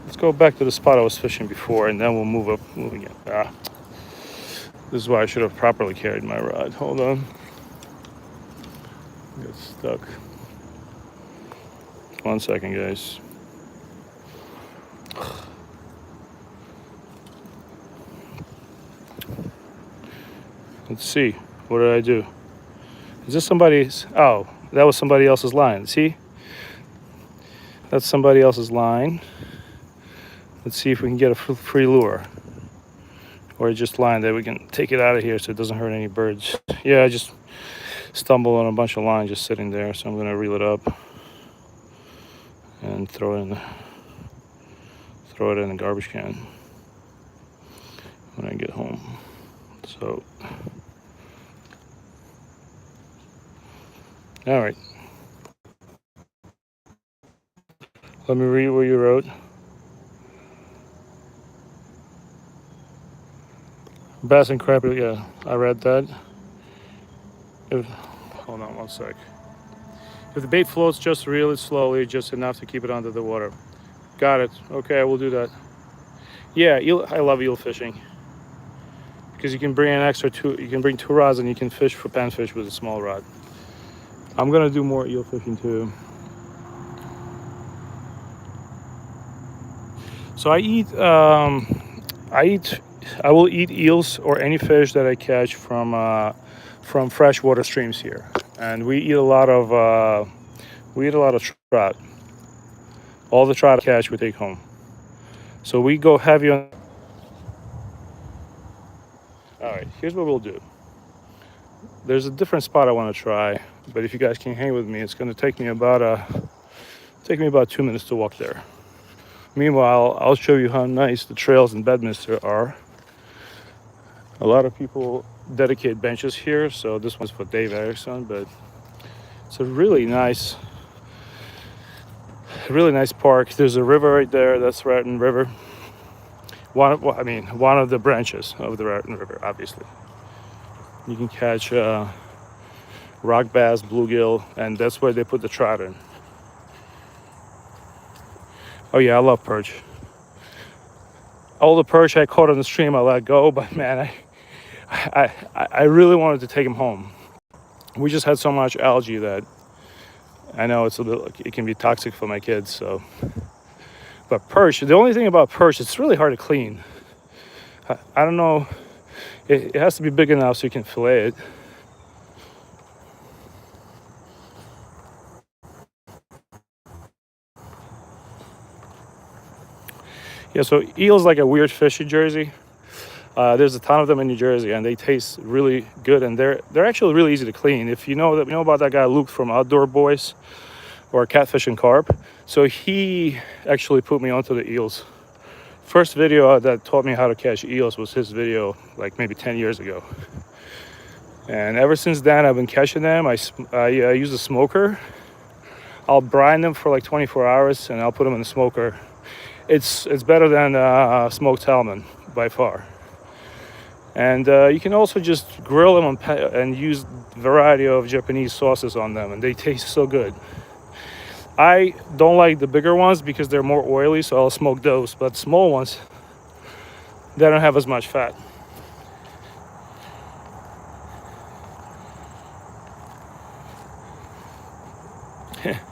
Let's go back to the spot I was fishing before and then we'll move again. This is why I should have properly carried my rod. Hold on. Got stuck. 1 second, guys. Let's see. What did I do? Is this somebody's? Oh, that was somebody else's line. See? That's somebody else's line. Let's see if we can get a free lure. Or just line that we can take it out of here so it doesn't hurt any birds. Yeah, I just stumbled on a bunch of line just sitting there, so I'm going to reel it up and throw it in the garbage can when I get home. So, all right. Let me read what you wrote. Bass and crappie, yeah, I read that. Hold on one sec. If the bait floats just really slowly, just enough to keep it under the water. Got it. Okay, I will do that. Yeah, I love eel fishing because you can bring an extra two. You can bring 2 rods and you can fish for panfish with a small rod. I'm gonna do more eel fishing too. So I will eat eels or any fish that I catch from freshwater streams here, and we eat a lot of trout. All the trout I catch we take home. So we go heavy on. All right, here's what we'll do. There's a different spot I want to try, but if you guys can hang with me, it's going to take me about 2 minutes to walk there. Meanwhile, I'll show you how nice the trails in Bedminster are. A lot of people dedicate benches here, so this one's for Dave Erickson, but it's a really nice park. There's a river right there. That's Raritan River. One of the branches of the Raritan River, obviously. You can catch rock bass, bluegill, and that's where they put the trout in. Oh yeah, I love perch. All the perch I caught on the stream, I let go, but man, I really wanted to take him home. We just had so much algae that I know it can be toxic for my kids. So, but perch, the only thing about perch, it's really hard to clean. I don't know. It has to be big enough so you can fillet it. Yeah, so eel's like a weird fish in Jersey. There's a ton of them in New Jersey, and they taste really good, and they're actually really easy to clean. If you know about that guy Luke from Outdoor Boys or Catfish and Carp, so he actually put me onto the eels. First video that taught me how to catch eels was his video, like maybe 10 years ago. And ever since then, I've been catching them. I use a smoker. I'll brine them for like 24 hours, and I'll put them in the smoker. It's better than smoked salmon by far. And you can also just grill them and use a variety of Japanese sauces on them, and they taste so good. I don't like the bigger ones because they're more oily, so I'll smoke those. But small ones, they don't have as much fat.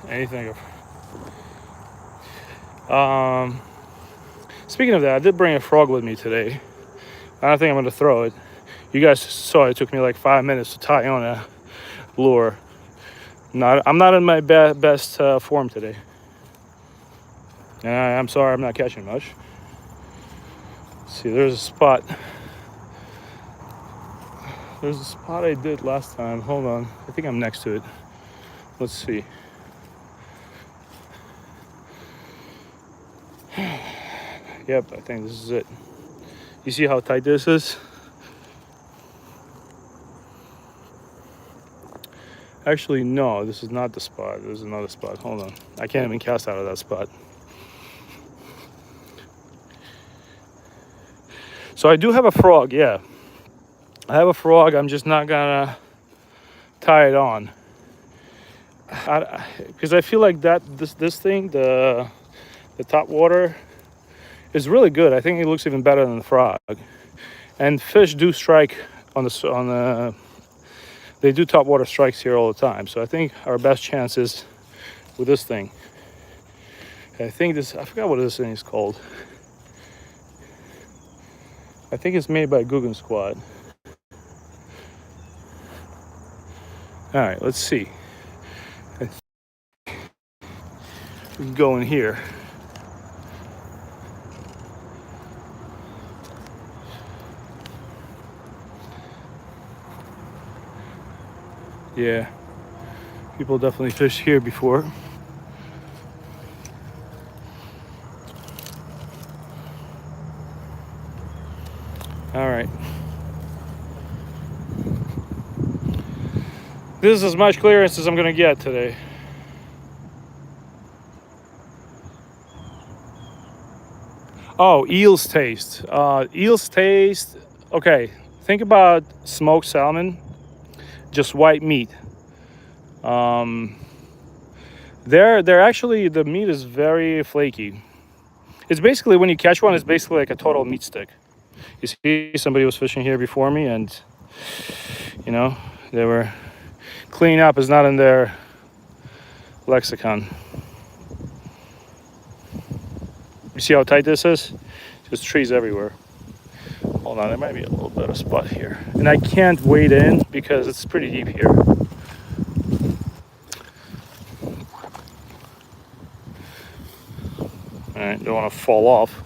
Anything. Speaking of that, I did bring a frog with me today. I don't think I'm going to throw it. You guys saw it took me like 5 minutes to tie on a lure. I'm not in my best form today. I'm sorry, I'm not catching much. Let's see, there's a spot. There's a spot I did last time. Hold on, I think I'm next to it. Let's see. Yep, I think this is it. You see how tight this is? Actually, no, this is not the spot. There's another spot. Hold on. I can't even cast out of that spot. So I do have a frog, yeah. I have a frog. I'm just not gonna tie it on. Because I feel like this thing, the top water, is really good. I think it looks even better than the frog. And fish do strike on the they do top water strikes here all the time. So I think our best chance is with this thing. I forgot what this thing is called. I think it's made by Guggen Squad. All right, let's see. We can go in here. Yeah, people definitely fished here before. All right. This is as much clearance as I'm gonna get today. Oh, eels taste. Eels taste. Okay, think about smoked salmon, just white meat. Um, they're actually, the meat is very flaky. It's basically, when you catch one, it's basically like a total meat stick. You see, somebody was fishing here before me, and you know they were cleaning up. Is not in their lexicon. You see how tight this is? There's trees everywhere. Hold on, there might be a little better spot here. And I can't wade in because it's pretty deep here. All right, don't want to fall off.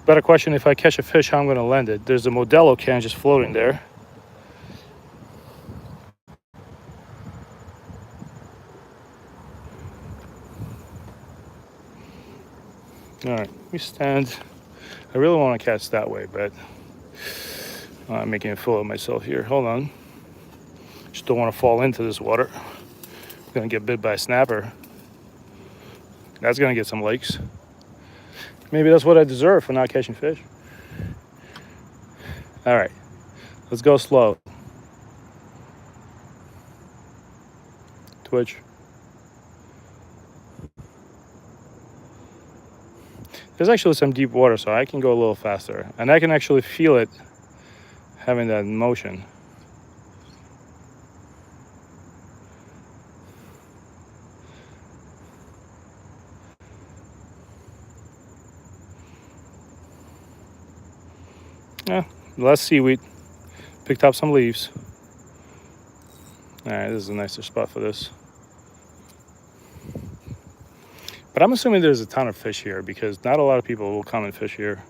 Better question, if I catch a fish, how I'm going to land it. There's a Modelo can just floating there. All right, we stand. I really want to catch that way, but I'm making a fool of myself here. Hold on. Just don't want to fall into this water. I'm going to get bit by a snapper. That's going to get some lakes. Maybe that's what I deserve for not catching fish. All right, let's go slow. Twitch. There's actually some deep water, so I can go a little faster. And I can actually feel it having that motion. Yeah, less seaweed. Picked up some leaves. All right, this is a nicer spot for this. But I'm assuming there's a ton of fish here because not a lot of people will come and fish here.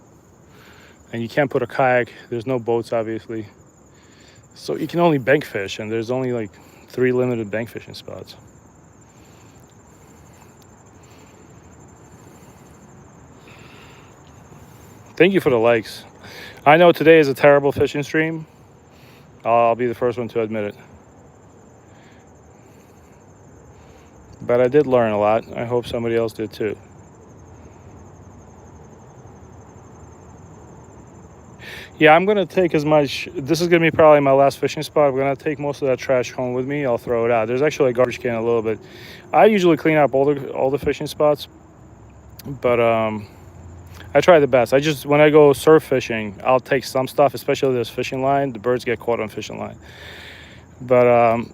And you can't put a kayak. There's no boats, obviously. So you can only bank fish, and there's only like 3 limited bank fishing spots. Thank you for the likes. I know today is a terrible fishing stream. I'll be the first one to admit it. But I did learn a lot. I hope somebody else did too. Yeah, I'm gonna take as much. This is gonna be probably my last fishing spot. I'm gonna take most of that trash home with me. I'll throw it out. There's actually a garbage can a little bit. I usually clean up all the fishing spots, but I try the best. When I go surf fishing, I'll take some stuff, especially if there's fishing line. The birds get caught on fishing line. But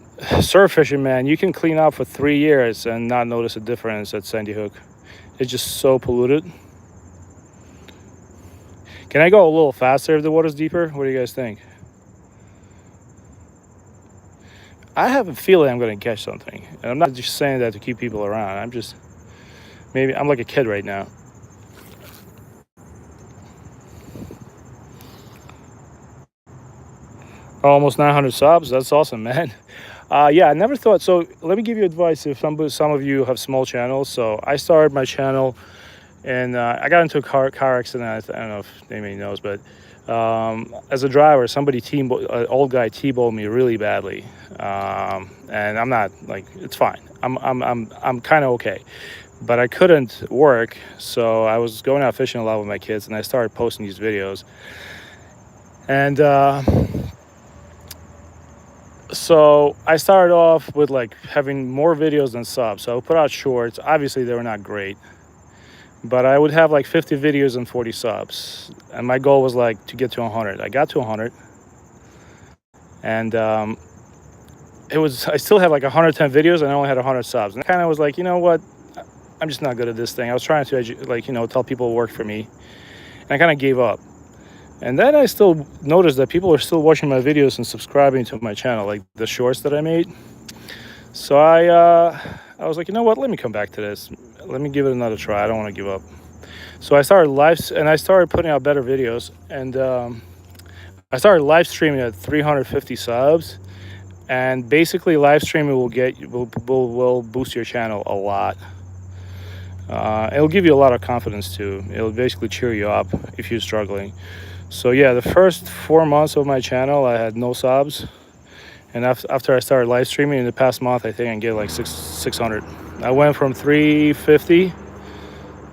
surf fishing, man, you can clean up for 3 years and not notice a difference at Sandy Hook. It's just so polluted. Can I go a little faster if the water's deeper? What do you guys think? I have a feeling I'm going to catch something. And I'm not just saying that to keep people around. Maybe I'm like a kid right now. Almost 900 subs. That's awesome, man. Yeah, I never thought. So let me give you advice if some of you have small channels. So I started my channel, and I got into a car accident. I don't know if anybody knows, but as a driver, an old guy T-boned me really badly, and I'm not like, it's fine. I'm kind of okay, but I couldn't work, so I was going out fishing a lot with my kids, and I started posting these videos, and so I started off with like having more videos than subs. So I would put out shorts. Obviously, they were not great, but I would have like 50 videos and 40 subs. And my goal was like to get to 100. I got to 100, and I still had like 110 videos, and I only had 100 subs. And I kind of was like, you know what? I'm just not good at this thing. I was trying to tell people to work for me, and I kind of gave up. And then I still noticed that people are still watching my videos and subscribing to my channel, like the shorts that I made. So I was like, you know what? Let me come back to this. Let me give it another try. I don't want to give up. So I started putting out better videos, and I started live streaming at 350 subs. And basically, live streaming will boost your channel a lot. It'll give you a lot of confidence too. It'll basically cheer you up if you're struggling. So yeah, the first 4 months of my channel, I had no subs, and after I started live streaming in the past month, I think I get like 600. I went from 350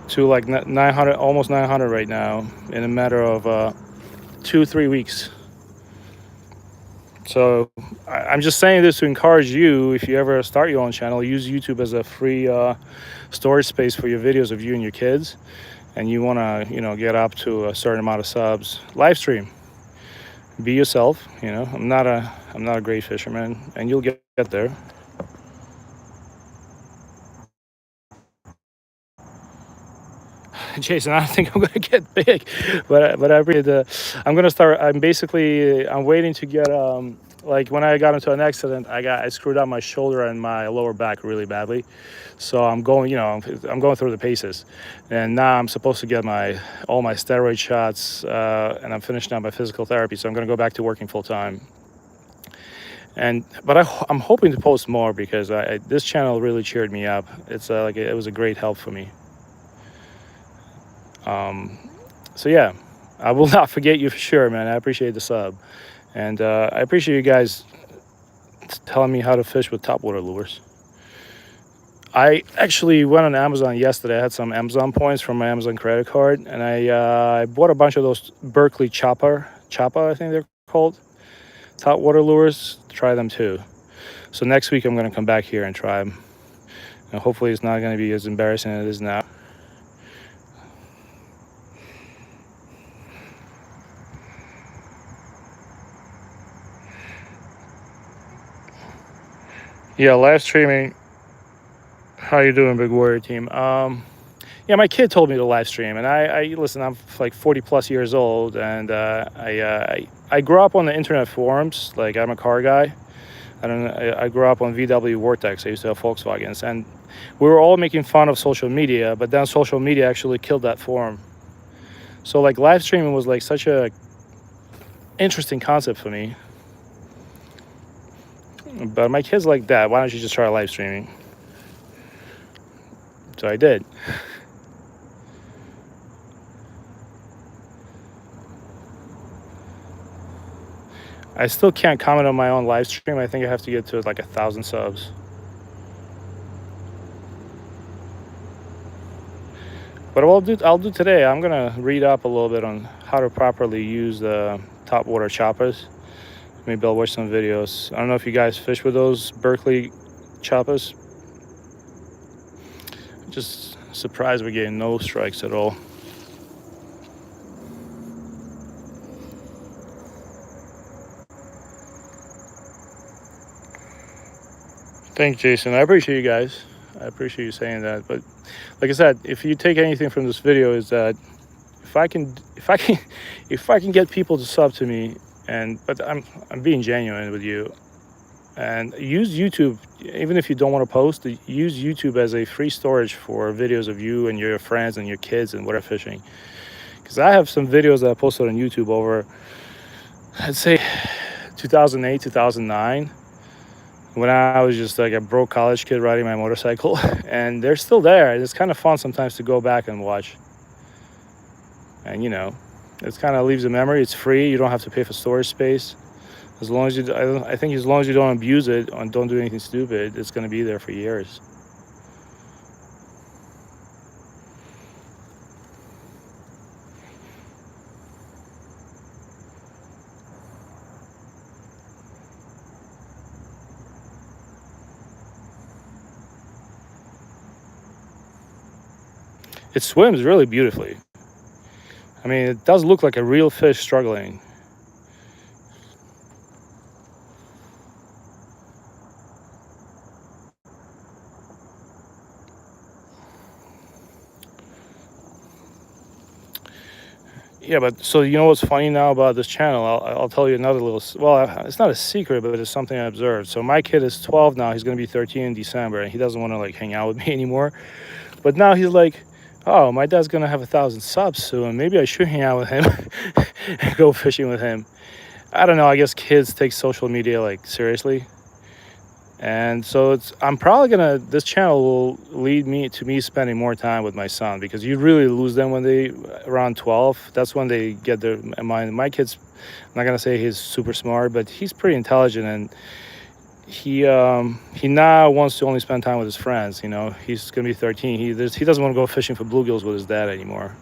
to like 900, almost 900 right now in a matter of 2-3 weeks. So I'm just saying this to encourage you, if you ever start your own channel, use YouTube as a free storage space for your videos of you and your kids, and you want to, you know, get up to a certain amount of subs. Live stream, be yourself. You know, I'm not a great fisherman, and you'll get there. Jason, I don't think I'm gonna get big, but I appreciate the. I'm gonna start. I'm waiting to get like when I got into an accident, I screwed up my shoulder and my lower back really badly, so I'm going, you know, I'm going through the paces, and now I'm supposed to get all my steroid shots, and I'm finishing up my physical therapy, so I'm gonna go back to working full time. But I'm hoping to post more because this channel really cheered me up. It's it was a great help for me. So yeah, I will not forget you for sure, man. I appreciate the sub, and I appreciate you guys telling me how to fish with topwater lures. I actually went on Amazon yesterday. I had some Amazon points from my Amazon credit card, and I bought a bunch of those Berkeley Choppa, I think they're called, topwater lures. Try them too. So next week I'm going to come back here and try them. And hopefully it's not going to be as embarrassing as it is now. Yeah, live streaming. How you doing, Big Warrior Team? Yeah, my kid told me to live stream, and I listen. I'm like 40 plus years old, and I grew up on the internet forums. Like, I'm a car guy. I grew up on VW Vortex. I used to have Volkswagens, and we were all making fun of social media. But then social media actually killed that forum. So like live streaming was like such a interesting concept for me. But my kid's like, Dad, why don't you just try live streaming? So I did. I still can't comment on my own live stream. I think I have to get to like 1,000 subs. But what I'll do today, I'm gonna read up a little bit on how to properly use the topwater choppers. Maybe I'll watch some videos. I don't know if you guys fish with those Berkeley choppers. Just surprised we're getting no strikes at all. Thanks, Jason. I appreciate you guys. I appreciate you saying that. But like I said, if you take anything from this video, is that if I can get people to sub to me, but I'm being genuine with you, and use YouTube, even if you don't want to post, use YouTube as a free storage for videos of you and your friends and your kids and whatever fishing. Because I have some videos that I posted on YouTube over, I'd say 2008, 2009, when I was just like a broke college kid riding my motorcycle, and they're still there. It's kind of fun sometimes to go back and watch. And you know, it kind of leaves a memory. It's free. You don't have to pay for storage space. As long as I think as long as you don't abuse it and don't do anything stupid, it's going to be there for years. It swims really beautifully. I mean, it does look like a real fish struggling. Yeah, but so you know what's funny now about this channel? I'll tell you another little. Well, it's not a secret, but it's something I observed. So my kid is 12 now. He's going to be 13 in December, and he doesn't want to like hang out with me anymore. But now he's like, oh, my dad's going to have 1,000 subs soon. Maybe I should hang out with him and go fishing with him. I don't know. I guess kids take social media like seriously. And so I'm probably gonna, this channel will lead me to me spending more time with my son, because you really lose them when they around 12. That's when they get their mind. My kid's, I'm not gonna say he's super smart, but he's pretty intelligent, and he now wants to only spend time with his friends. You know, he's gonna be 13. He doesn't want to go fishing for bluegills with his dad anymore.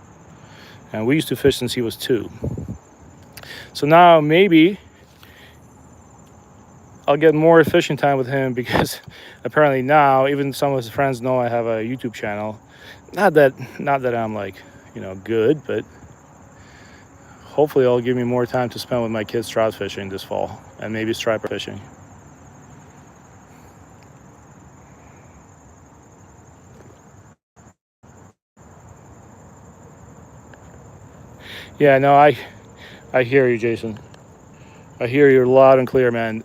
And we used to fish since he was 2. So now maybe I'll get more fishing time with him because apparently now even some of his friends know I have a YouTube channel. Not that I'm like, you know, good, but hopefully it'll give me more time to spend with my kids trout fishing this fall and maybe striper fishing. Yeah, no, I hear you, Jason. I hear you loud and clear, man.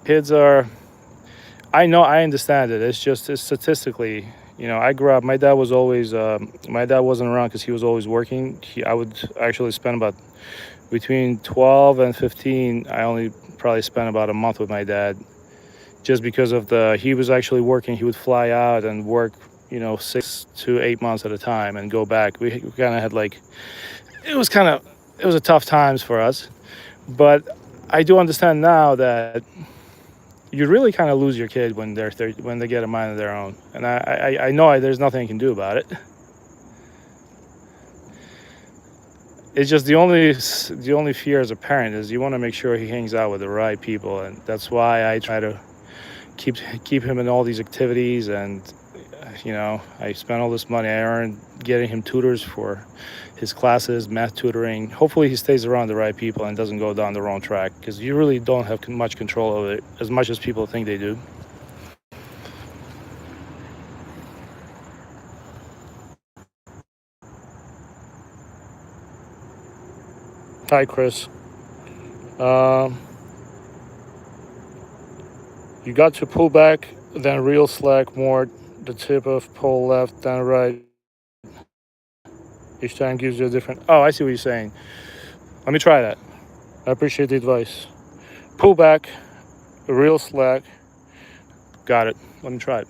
Kids are. I know, I understand it. It's statistically, you know, I grew up. My dad was always. My dad wasn't around because he was always working. I would actually spend about between 12 and 15. I only probably spent about a month with my dad, just because of he was actually working. He would fly out and work, you know, 6 to 8 months at a time and go back. We kind of had like, it was a tough times for us, but I do understand now that you really kind of lose your kid when when they get a mind of their own, and I know there's nothing I can do about it. It's just the only fear as a parent is you want to make sure he hangs out with the right people, and that's why I try to keep him in all these activities. And you know, I spent all this money I earned getting him tutors for his classes, math tutoring. Hopefully he stays around the right people and doesn't go down the wrong track, because you really don't have much control over it as much as people think they do. Hi, Chris. Um, you got to pull back, then reel slack more, the tip of pole left, then right. Each time gives you a different. Oh, I see what you're saying. Let me try that. I appreciate the advice. Pull back, reel slack. Got it. Let me try it.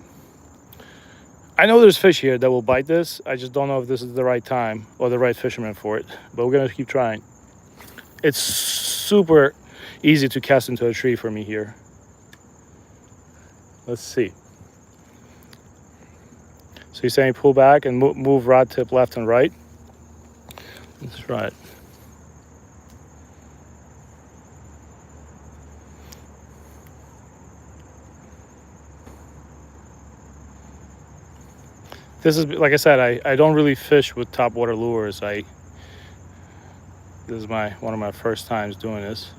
I know there's fish here that will bite this. I just don't know if this is the right time or the right fisherman for it. But we're gonna keep trying. It's super easy to cast into a tree for me here. Let's see. So you're saying pull back and move rod tip left and right? Let's try it. This is, like I said, I don't really fish with topwater lures. This is one of my first times doing this.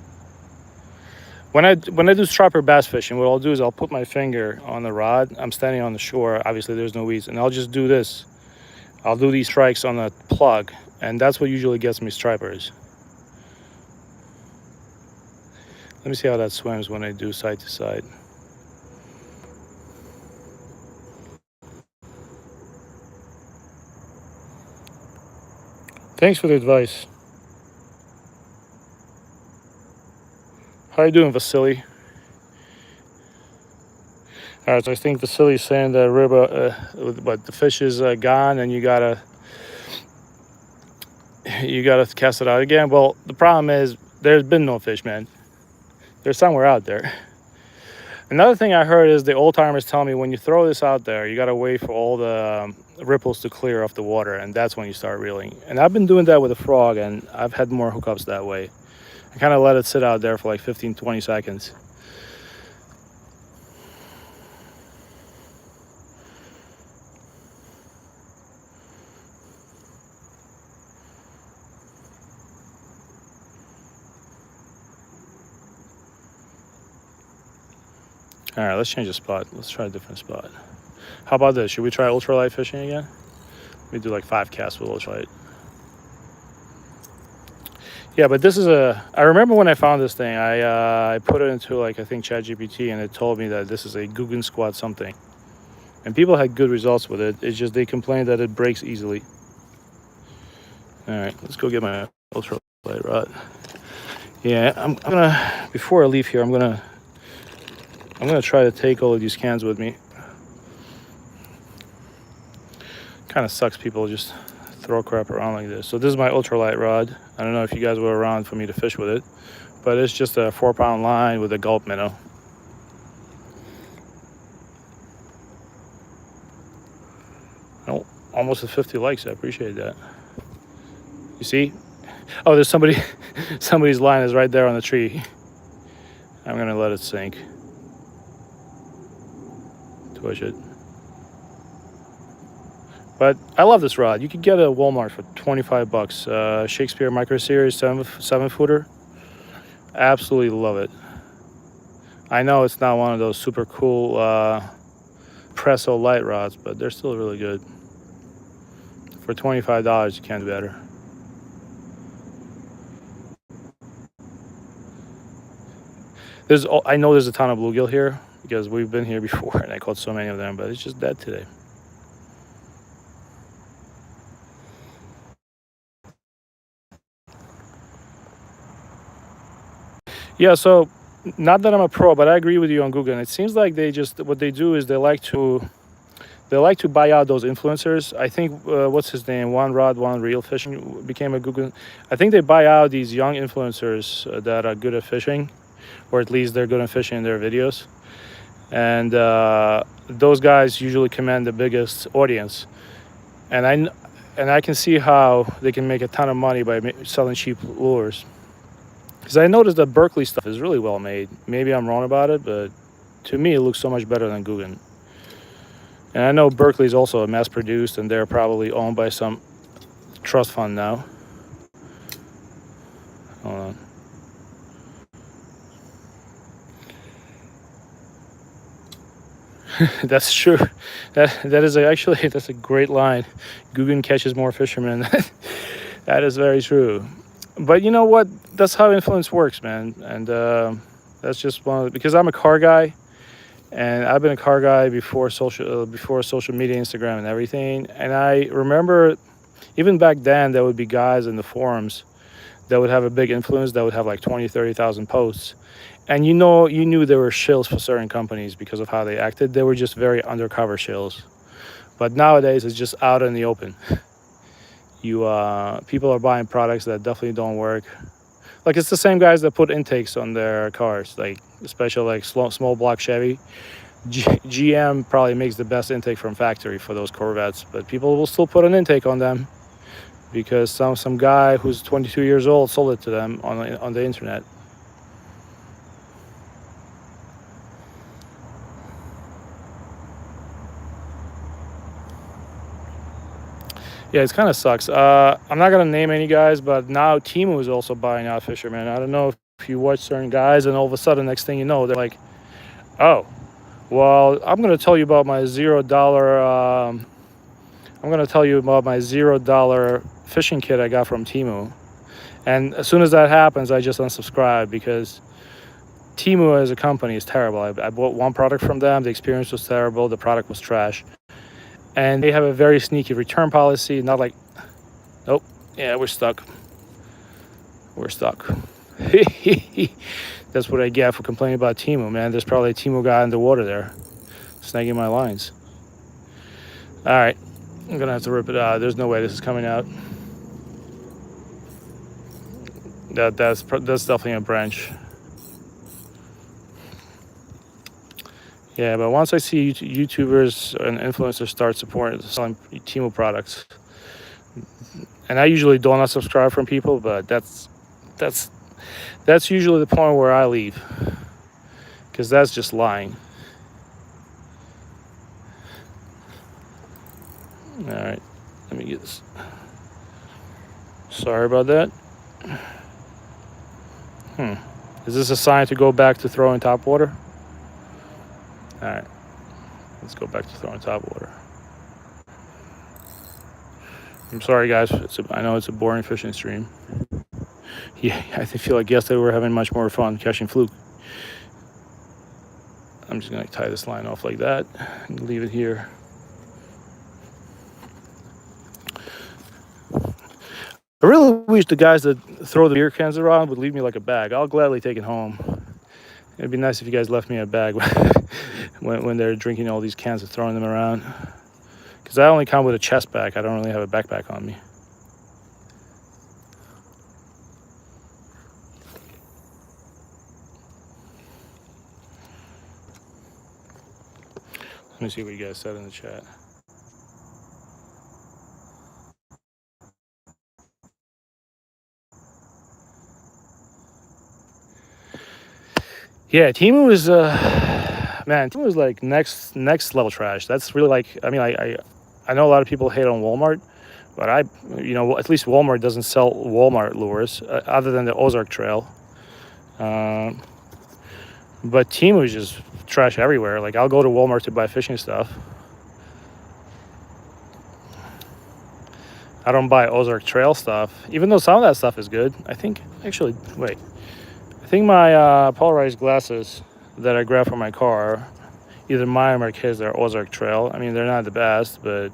When I do striper bass fishing, what I'll do is I'll put my finger on the rod. I'm standing on the shore. Obviously, there's no weeds, and I'll just do this. I'll do these strikes on the plug, and that's what usually gets me stripers. Let me see how that swims when I do side to side. Thanks for the advice. How you doing, Vasily? All right, so I think Vasily's saying that but the fish is gone, and you gotta cast it out again. Well, the problem is there's been no fish, man. They're somewhere out there. Another thing I heard is the old timers tell me when you throw this out there, you gotta wait for all the ripples to clear off the water, and that's when you start reeling. And I've been doing that with a frog, and I've had more hookups that way. I kind of let it sit out there for like 15-20 seconds. All right, let's change the spot. Let's try a different spot. How about this? Should we try ultralight fishing again? We do like 5 casts with ultralight. Yeah, but this is I remember when I found this thing, I put it into like, I think ChatGPT, and it told me that this is a Guggen squat something. And people had good results with it. It's just they complained that it breaks easily. All right, let's go get my ultralight rod. Yeah, I'm gonna, before I leave here, I'm gonna try to take all of these cans with me. Kind of sucks people just throw crap around like this. So this is my ultralight rod. I don't know if you guys were around for me to fish with it, but it's just a 4-pound line with a gulp minnow. almost at 50 likes. I appreciate that. You see? Oh, there's somebody. Somebody's line is right there on the tree. I'm gonna let it sink. Twitch it. But I love this rod. You could get it at Walmart for 25 bucks. Shakespeare Micro Series 7-footer. Absolutely love it. I know it's not one of those super cool Presso light rods, but they're still really good. For $25, you can't do better. I know there's a ton of bluegill here because we've been here before and I caught so many of them, but it's just dead today. Yeah, so not that I'm a pro, but I agree with you on Google. And it seems like what they do is they like to buy out those influencers. I think what's his name, One Rod One Reel Fishing became a Google. I think they buy out these young influencers that are good at fishing, or at least they're good at fishing in their videos. And those guys usually command the biggest audience. And I can see how they can make a ton of money by selling cheap lures. Because I noticed that Berkeley stuff is really well made. Maybe I'm wrong about it, but to me it looks so much better than Guggen. And I know Berkeley is also mass produced and they're probably owned by some trust fund now. Hold on. That's true. That's a great line. Guggen catches more fishermen. That is very true. But you know what? That's how influence works, man. And that's just because I'm a car guy, and I've been a car guy before social media, Instagram, and everything. And I remember, even back then, there would be guys in the forums that would have a big influence that would have like 20, 30,000 posts. And you knew there were shills for certain companies because of how they acted. They were just very undercover shills. But nowadays, it's just out in the open. People are buying products that definitely don't work. Like it's the same guys that put intakes on their cars, like especially like small block Chevy. GM probably makes the best intake from factory for those Corvettes, but people will still put an intake on them because some guy who's 22 years old sold it to them on the internet. Yeah, it kind of sucks. I'm not gonna name any guys, but now Temu is also buying out fishermen. I don't know if you watch certain guys, and all of a sudden, next thing you know, they're like, "Oh, well, I'm gonna tell you about my $0." I'm gonna tell you about my $0 fishing kit I got from Temu. And as soon as that happens, I just unsubscribe because Temu as a company is terrible. I bought one product from them. The experience was terrible. The product was trash. And they have a very sneaky return policy. Not like, nope, yeah, we're stuck. We're stuck. That's what I get for complaining about Temu, man. There's probably a Temu guy underwater there, snagging my lines. All right, I'm gonna have to rip it out. There's no way this is coming out. That's definitely a branch. Yeah, but once I see YouTubers and influencers start selling Temu products, and I usually do not subscribe from people, but that's usually the point where I leave, because that's just lying. All right, let me get this. Sorry about that. Is this a sign to go back to throwing top water? All right, let's go back to throwing top water. I'm sorry, guys. I know it's a boring fishing stream. Yeah, I feel like yesterday we were having much more fun catching fluke. I'm just gonna tie this line off like that and leave it here. I really wish the guys that throw the beer cans around would leave me like a bag. I'll gladly take it home. It'd be nice if you guys left me a bag when they're drinking all these cans and throwing them around. Because I only come with a chest bag. I don't really have a backpack on me. Let me see what you guys said in the chat. Yeah, Timu is man, Timu is like next level trash. That's really like, I mean, I know a lot of people hate on Walmart, but at least Walmart doesn't sell Walmart lures other than the Ozark Trail. Um, but Timu is just trash everywhere. Like I'll go to Walmart to buy fishing stuff. I don't buy Ozark Trail stuff, even though some of that stuff is good. I think, actually, wait. I think my polarized glasses that I grabbed from my car, either mine or my kids, are Ozark Trail. I mean, they're not the best, but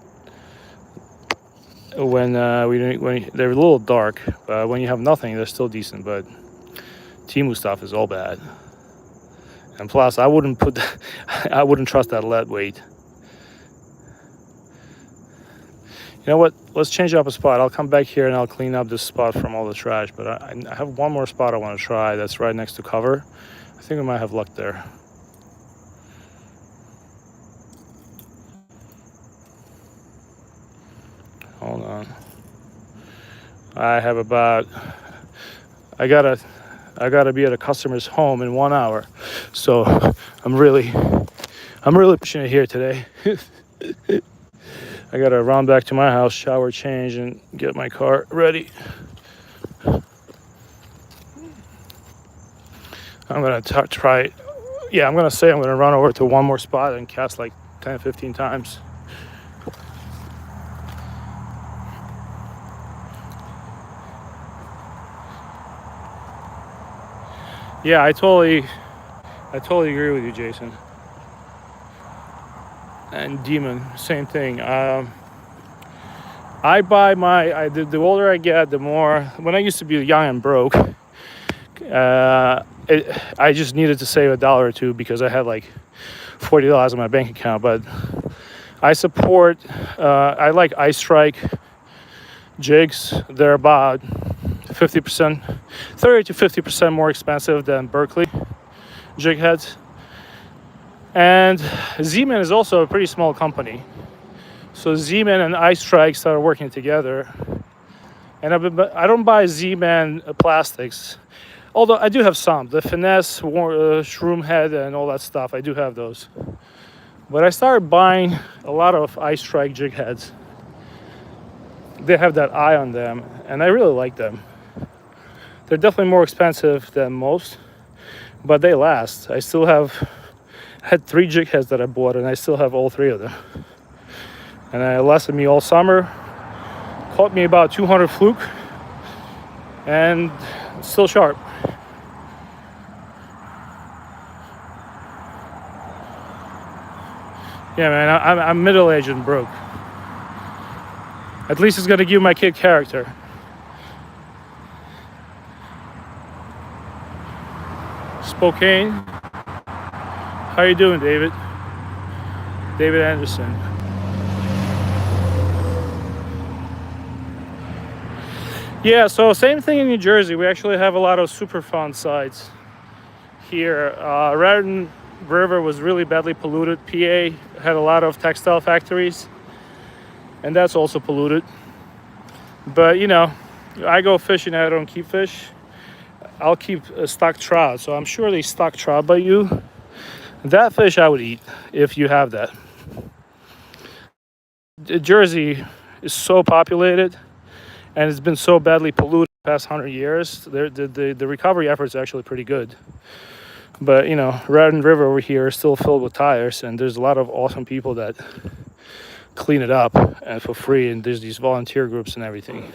when they're a little dark, but when you have nothing, they're still decent. But Timu stuff is all bad. And plus, I wouldn't trust that lead weight. You know what? Let's change up a spot. I'll come back here and I'll clean up this spot from all the trash. But I have one more spot I want to try that's right next to cover. I think we might have luck there. Hold on. I gotta be at a customer's home in 1 hour. So I'm really pushing it here today. I gotta run back to my house, shower, change, and get my car ready. I'm gonna try. Yeah, I'm gonna run over to one more spot and cast like 10, 15 times. Yeah, I totally agree with you, Jason. And Demon, same thing. The older I get, the more. When I used to be young and broke, I just needed to save $1 or $2 because I had like $40 in my bank account. But I like Ice Strike jigs. They're about 50%, 30 to 50% more expensive than Berkeley jig heads. And Z-Man is also a pretty small company. So Z-Man and Ice Strike started working together. And I don't buy Z-Man plastics, although I do have some. The Finesse, Shroom Head, and all that stuff, I do have those. But I started buying a lot of Ice Strike jig heads. They have that eye on them, and I really like them. They're definitely more expensive than most, but they last. I had 3 jig heads that I bought, and I still have all 3 of them. And it lasted me all summer. Caught me about 200 fluke, and it's still sharp. Yeah, man, I'm middle-aged and broke. At least it's gonna give my kid character. Spokane. How you doing, David? David Anderson. Yeah, so same thing in New Jersey. We actually have a lot of Superfund sites here. Raritan River was really badly polluted. PA had a lot of textile factories, and that's also polluted. But I go fishing, I don't keep fish. I'll keep stock trout, so I'm sure they stock trout by you. That fish I would eat if you have that. Jersey is so populated, and it's been so badly polluted the past 100 years. The recovery effort is actually pretty good. But Raritan River over here is still filled with tires, and there's a lot of awesome people that clean it up and for free, and there's these volunteer groups and everything.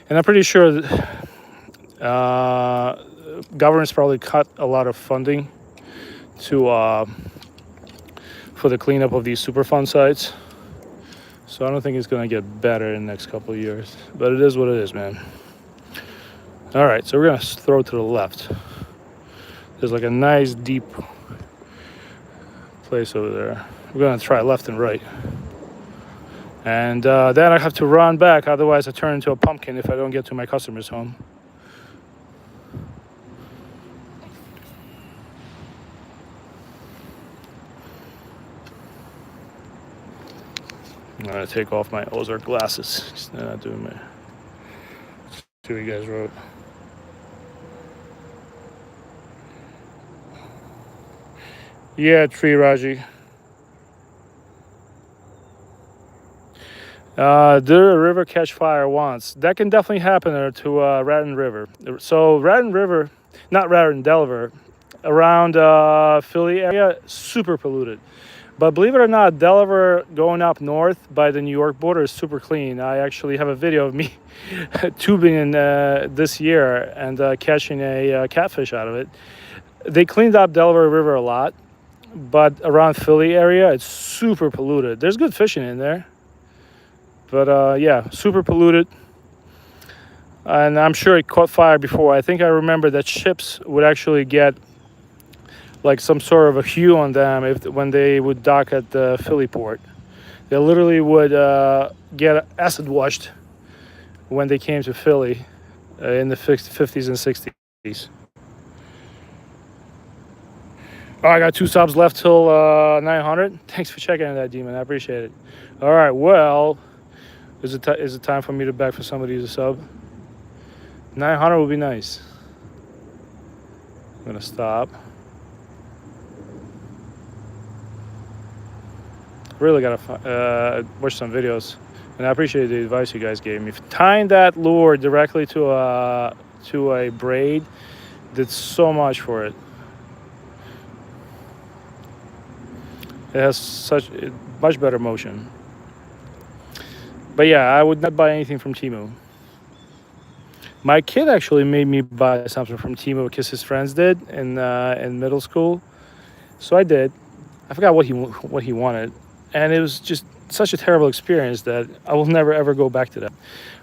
And I'm pretty sure that government's probably cut a lot of funding for the cleanup of these Superfund sites. So I don't think it's going to get better in the next couple of years. But it is what it is, man. All right, so we're going to throw to the left. There's like a nice deep place over there. We're going to try left and right. And then I have to run back. Otherwise, I turn into a pumpkin if I don't get to my customer's home. I'm gonna take off my Ozark glasses. They're not doing my. See what you guys wrote. Yeah, tree Raji. Did a river catch fire once? That can definitely happen to Raton River. So Raton River, not Raton, Delaware, around Philly area, super polluted. But believe it or not, Delaware going up north by the New York border is super clean. I actually have a video of me tubing in this year and catching a catfish out of it. They cleaned up Delaware River a lot, but around Philly area, it's super polluted. There's good fishing in there, but yeah, super polluted. And I'm sure it caught fire before. I think I remember that ships would actually get like some sort of a hue on them when they would dock at the Philly port. They literally would get acid washed when they came to Philly in the 50s and 60s. Oh, I got 2 subs left till 900. Thanks for checking in that, Demon. I appreciate it. All right, well, is it time for me to beg for somebody to sub? 900 would be nice. I'm gonna stop. Really gotta watch some videos, and I appreciate the advice you guys gave me. Tying that lure directly to a braid did so much for it. It has such much better motion. But yeah, I would not buy anything from Temu. My kid actually made me buy something from Temu because his friends did in middle school. So I did. I forgot what he wanted, and it was just such a terrible experience that I will never ever go back to that.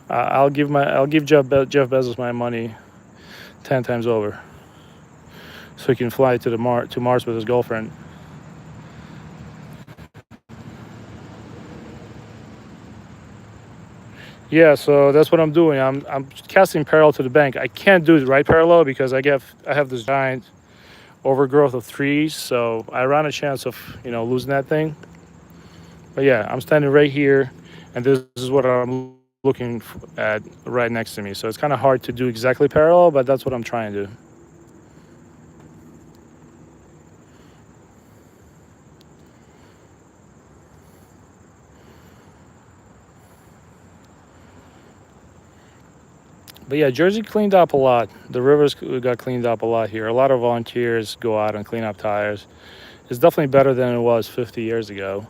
I'll give Jeff Bezos my money 10 times over, so he can fly to Mars with his girlfriend. Yeah, so that's what I'm doing. I'm casting parallel to the bank. I can't do it right parallel because I have this giant overgrowth of trees, so I run a chance of losing that thing. But yeah, I'm standing right here, and this is what I'm looking at right next to me. So it's kind of hard to do exactly parallel, but that's what I'm trying to do. But yeah, Jersey cleaned up a lot. The rivers got cleaned up a lot here. A lot of volunteers go out and clean up tires. It's definitely better than it was 50 years ago.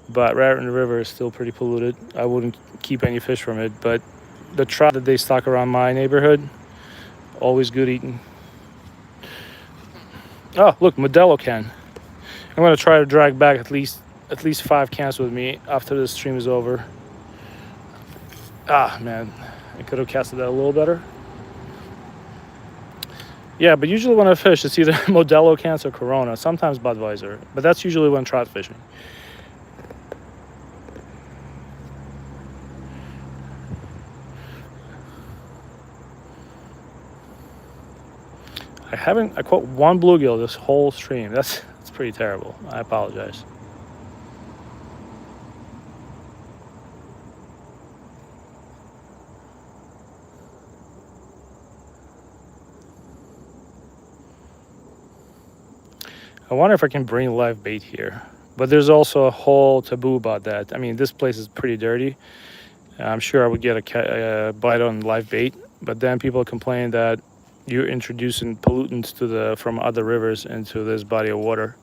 But Raton River is still pretty polluted. I wouldn't keep any fish from it. But the trout that they stock around my neighborhood, always good eating. Oh, look, Modelo can. I'm gonna try to drag back at least 5 cans with me after this stream is over. Ah, man. I could have casted that a little better. Yeah, but usually when I fish, it's either Modelo cans or Corona, sometimes Budweiser. But that's usually when trout fishing. I caught 1 bluegill this whole stream. That's pretty terrible. I apologize. I wonder if I can bring live bait here. But there's also a whole taboo about that. I mean, this place is pretty dirty. I'm sure I would get a bite on live bait, but then people complain that you're introducing pollutants from other rivers into this body of water.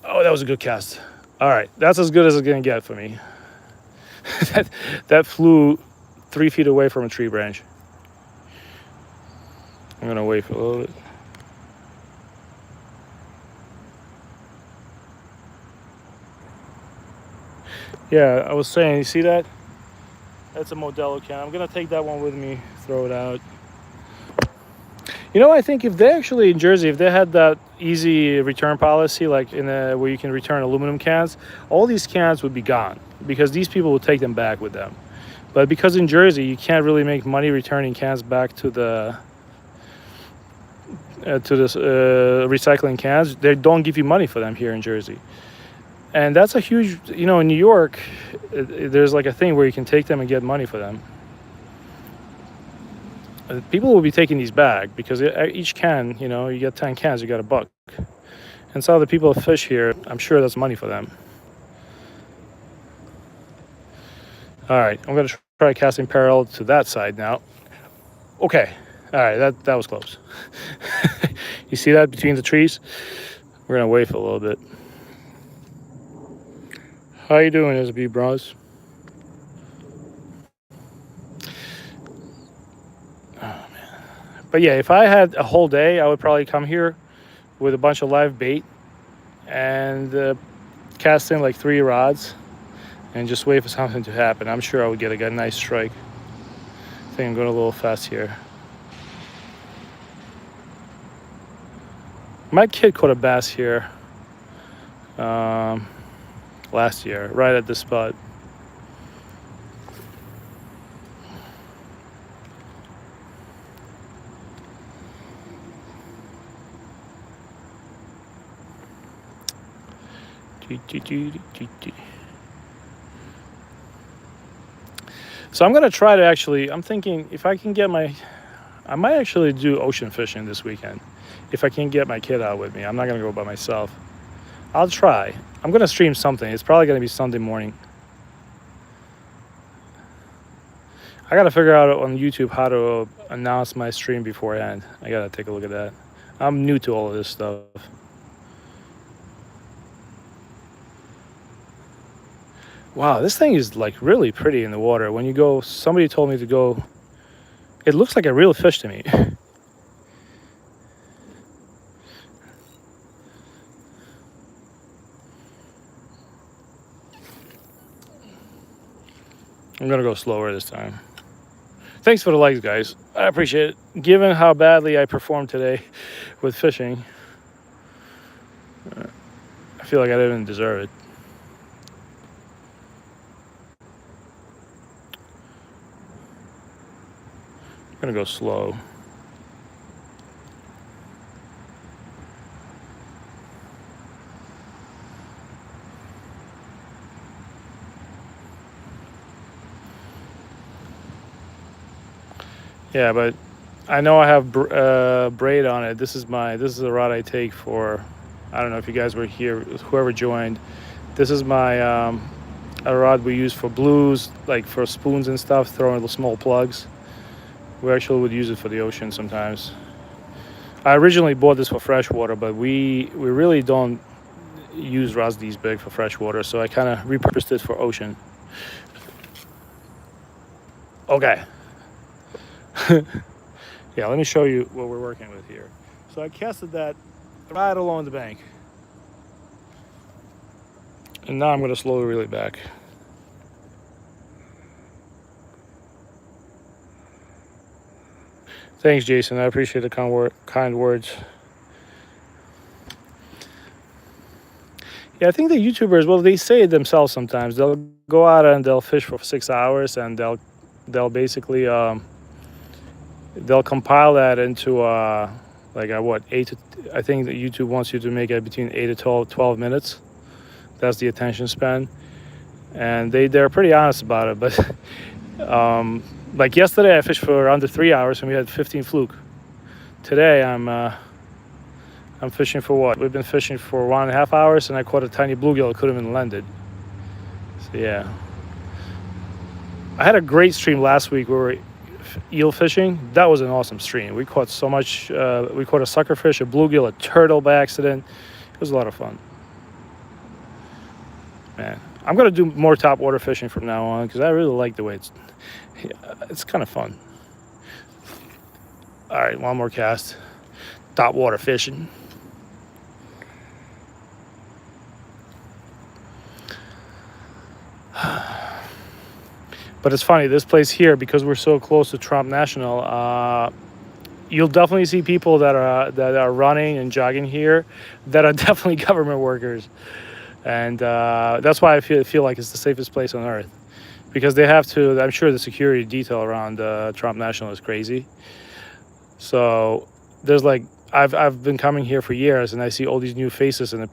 Oh, that was a good cast. All right, that's as good as it's gonna get for me. that flew 3 feet away from a tree branch. I'm gonna wait for a little bit. Yeah, I was saying, you see that? That's a Modelo can. I'm gonna take that one with me, throw it out. I think if they actually in Jersey, if they had that easy return policy, like where you can return aluminum cans, all these cans would be gone because these people would take them back with them. But because in Jersey you can't really make money returning cans back to the recycling cans, they don't give you money for them here in Jersey. And that's a huge, in New York, there's like a thing where you can take them and get money for them. People will be taking these back because each can, you know, you get 10 cans, you got $1. And so the people who fish here, I'm sure that's money for them. All right, I'm gonna try casting parallel to that side now. Okay, all right, that was close. You see that between the trees? We're gonna wait for a little bit. How you doing, SB Bros? Oh man. But yeah, if I had a whole day, I would probably come here with a bunch of live bait and cast in like 3 rods and just wait for something to happen. I'm sure I would get a nice strike. I think I'm going a little fast here. My kid caught a bass here last year, right at this spot. So I'm gonna try to actually, I'm thinking if I can get I might actually do ocean fishing this weekend. If I can get my kid out with me. I'm not gonna go by myself. I'll try. I'm gonna stream something. It's probably gonna be Sunday morning. I gotta figure out on YouTube how to announce my stream beforehand. I gotta take a look at that. I'm new to all of this stuff. Wow, this thing is like really pretty in the water. When you go, somebody told me to go, it looks like a real fish to me. I'm gonna go slower this time. Thanks for the likes, guys. I appreciate it. Given how badly I performed today with fishing, I feel like I didn't deserve it. I'm gonna go slow. Yeah, but I know I have braid on it. This is the rod I take for, I don't know if you guys were here, whoever joined. This is my a rod we use for blues, like for spoons and stuff, throwing little small plugs. We actually would use it for the ocean sometimes. I originally bought this for freshwater, but we really don't use rods these big for freshwater, so I kind of repurposed it for ocean. Okay. Yeah, let me show you what we're working with here. So I casted that right along the bank. And now I'm going to slowly reel it back. Thanks, Jason. I appreciate the kind words. Yeah, I think the YouTubers, well, they say it themselves sometimes. They'll go out and they'll fish for 6 hours and they'll basically they'll compile that into like what, I think that YouTube wants you to make it between 8 to 12 minutes. That's the attention span, and they're pretty honest about it. But like yesterday I fished for under 3 hours and we had 15 fluke. Today I'm fishing for what, we've been fishing for 1.5 hours and I caught a tiny bluegill that could have been landed. So yeah, I had a great stream last week where we eel fishing. That was an awesome stream. We caught so much. We caught a suckerfish, a bluegill, a turtle by accident. It was a lot of fun. Man, I'm gonna do more top water fishing from now on because I really like the way it's kind of fun. All right, one more cast. Top water fishing. But it's funny, this place here, because we're so close to Trump National, you'll definitely see people that are running and jogging here that are definitely government workers. And that's why I feel like it's the safest place on earth. Because they have to, I'm sure the security detail around Trump National is crazy. So there's like, I've been coming here for years and I see all these new faces in the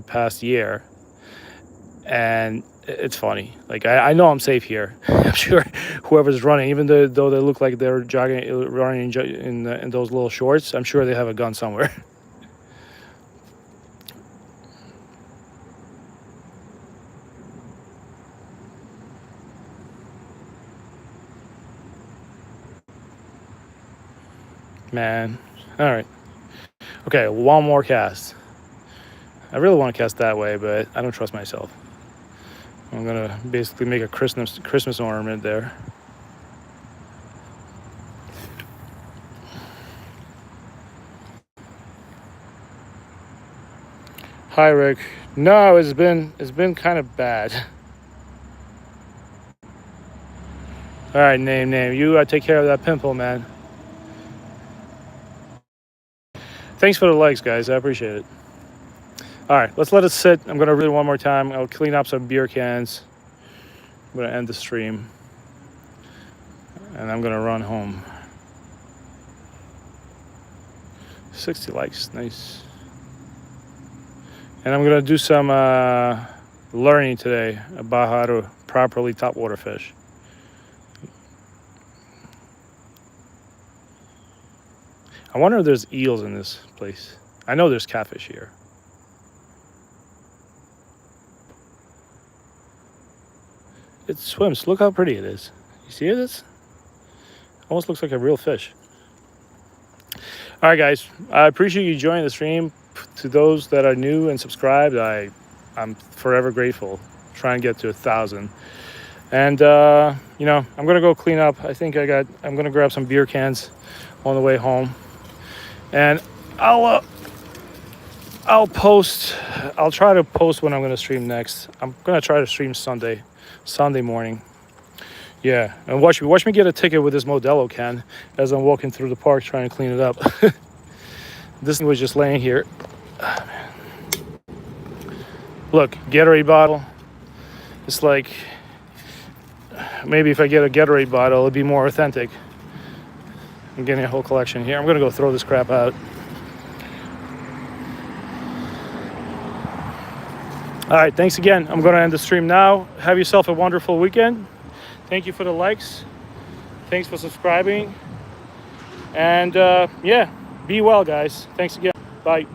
past year. and it's funny. Like I know I'm safe here. I'm sure whoever's running, even though they look like they're jogging, running in those little shorts, I'm sure they have a gun somewhere. Man, all right. Okay, one more cast. I really want to cast that way, but I don't trust myself. I'm gonna basically make a Christmas ornament there. Hi, Rick. No, it's been kind of bad. All right, name. You gotta take care of that pimple, man. Thanks for the likes, guys. I appreciate it. All right, let's let it sit. I'm gonna read it one more time. I'll clean up some beer cans. I'm gonna end the stream, and I'm gonna run home. 60 likes, nice. And I'm gonna do some learning today about how to properly topwater fish. I wonder if there's eels in this place. I know there's catfish here. It swims. Look how pretty it is. You see it? It's almost looks like a real fish. All right, guys. I appreciate you joining the stream. To those that are new and subscribed, I'm forever grateful. Trying to get to 1,000. And you know, I'm gonna go clean up. I'm gonna grab some beer cans on the way home, and I'll try to post when I'm gonna stream next. I'm gonna try to stream Sunday morning. Yeah, and watch me get a ticket with this Modelo can as I'm walking through the park trying to clean it up. This thing was just laying here. Oh, man. Look, Gatorade bottle. It's like, maybe if I get a Gatorade bottle, it'll be more authentic. I'm getting a whole collection here. I'm gonna go throw this crap out. All right, thanks again. I'm gonna end the stream now. Have yourself a wonderful weekend. Thank you for the likes. Thanks for subscribing. And yeah, be well, guys. Thanks again. Bye.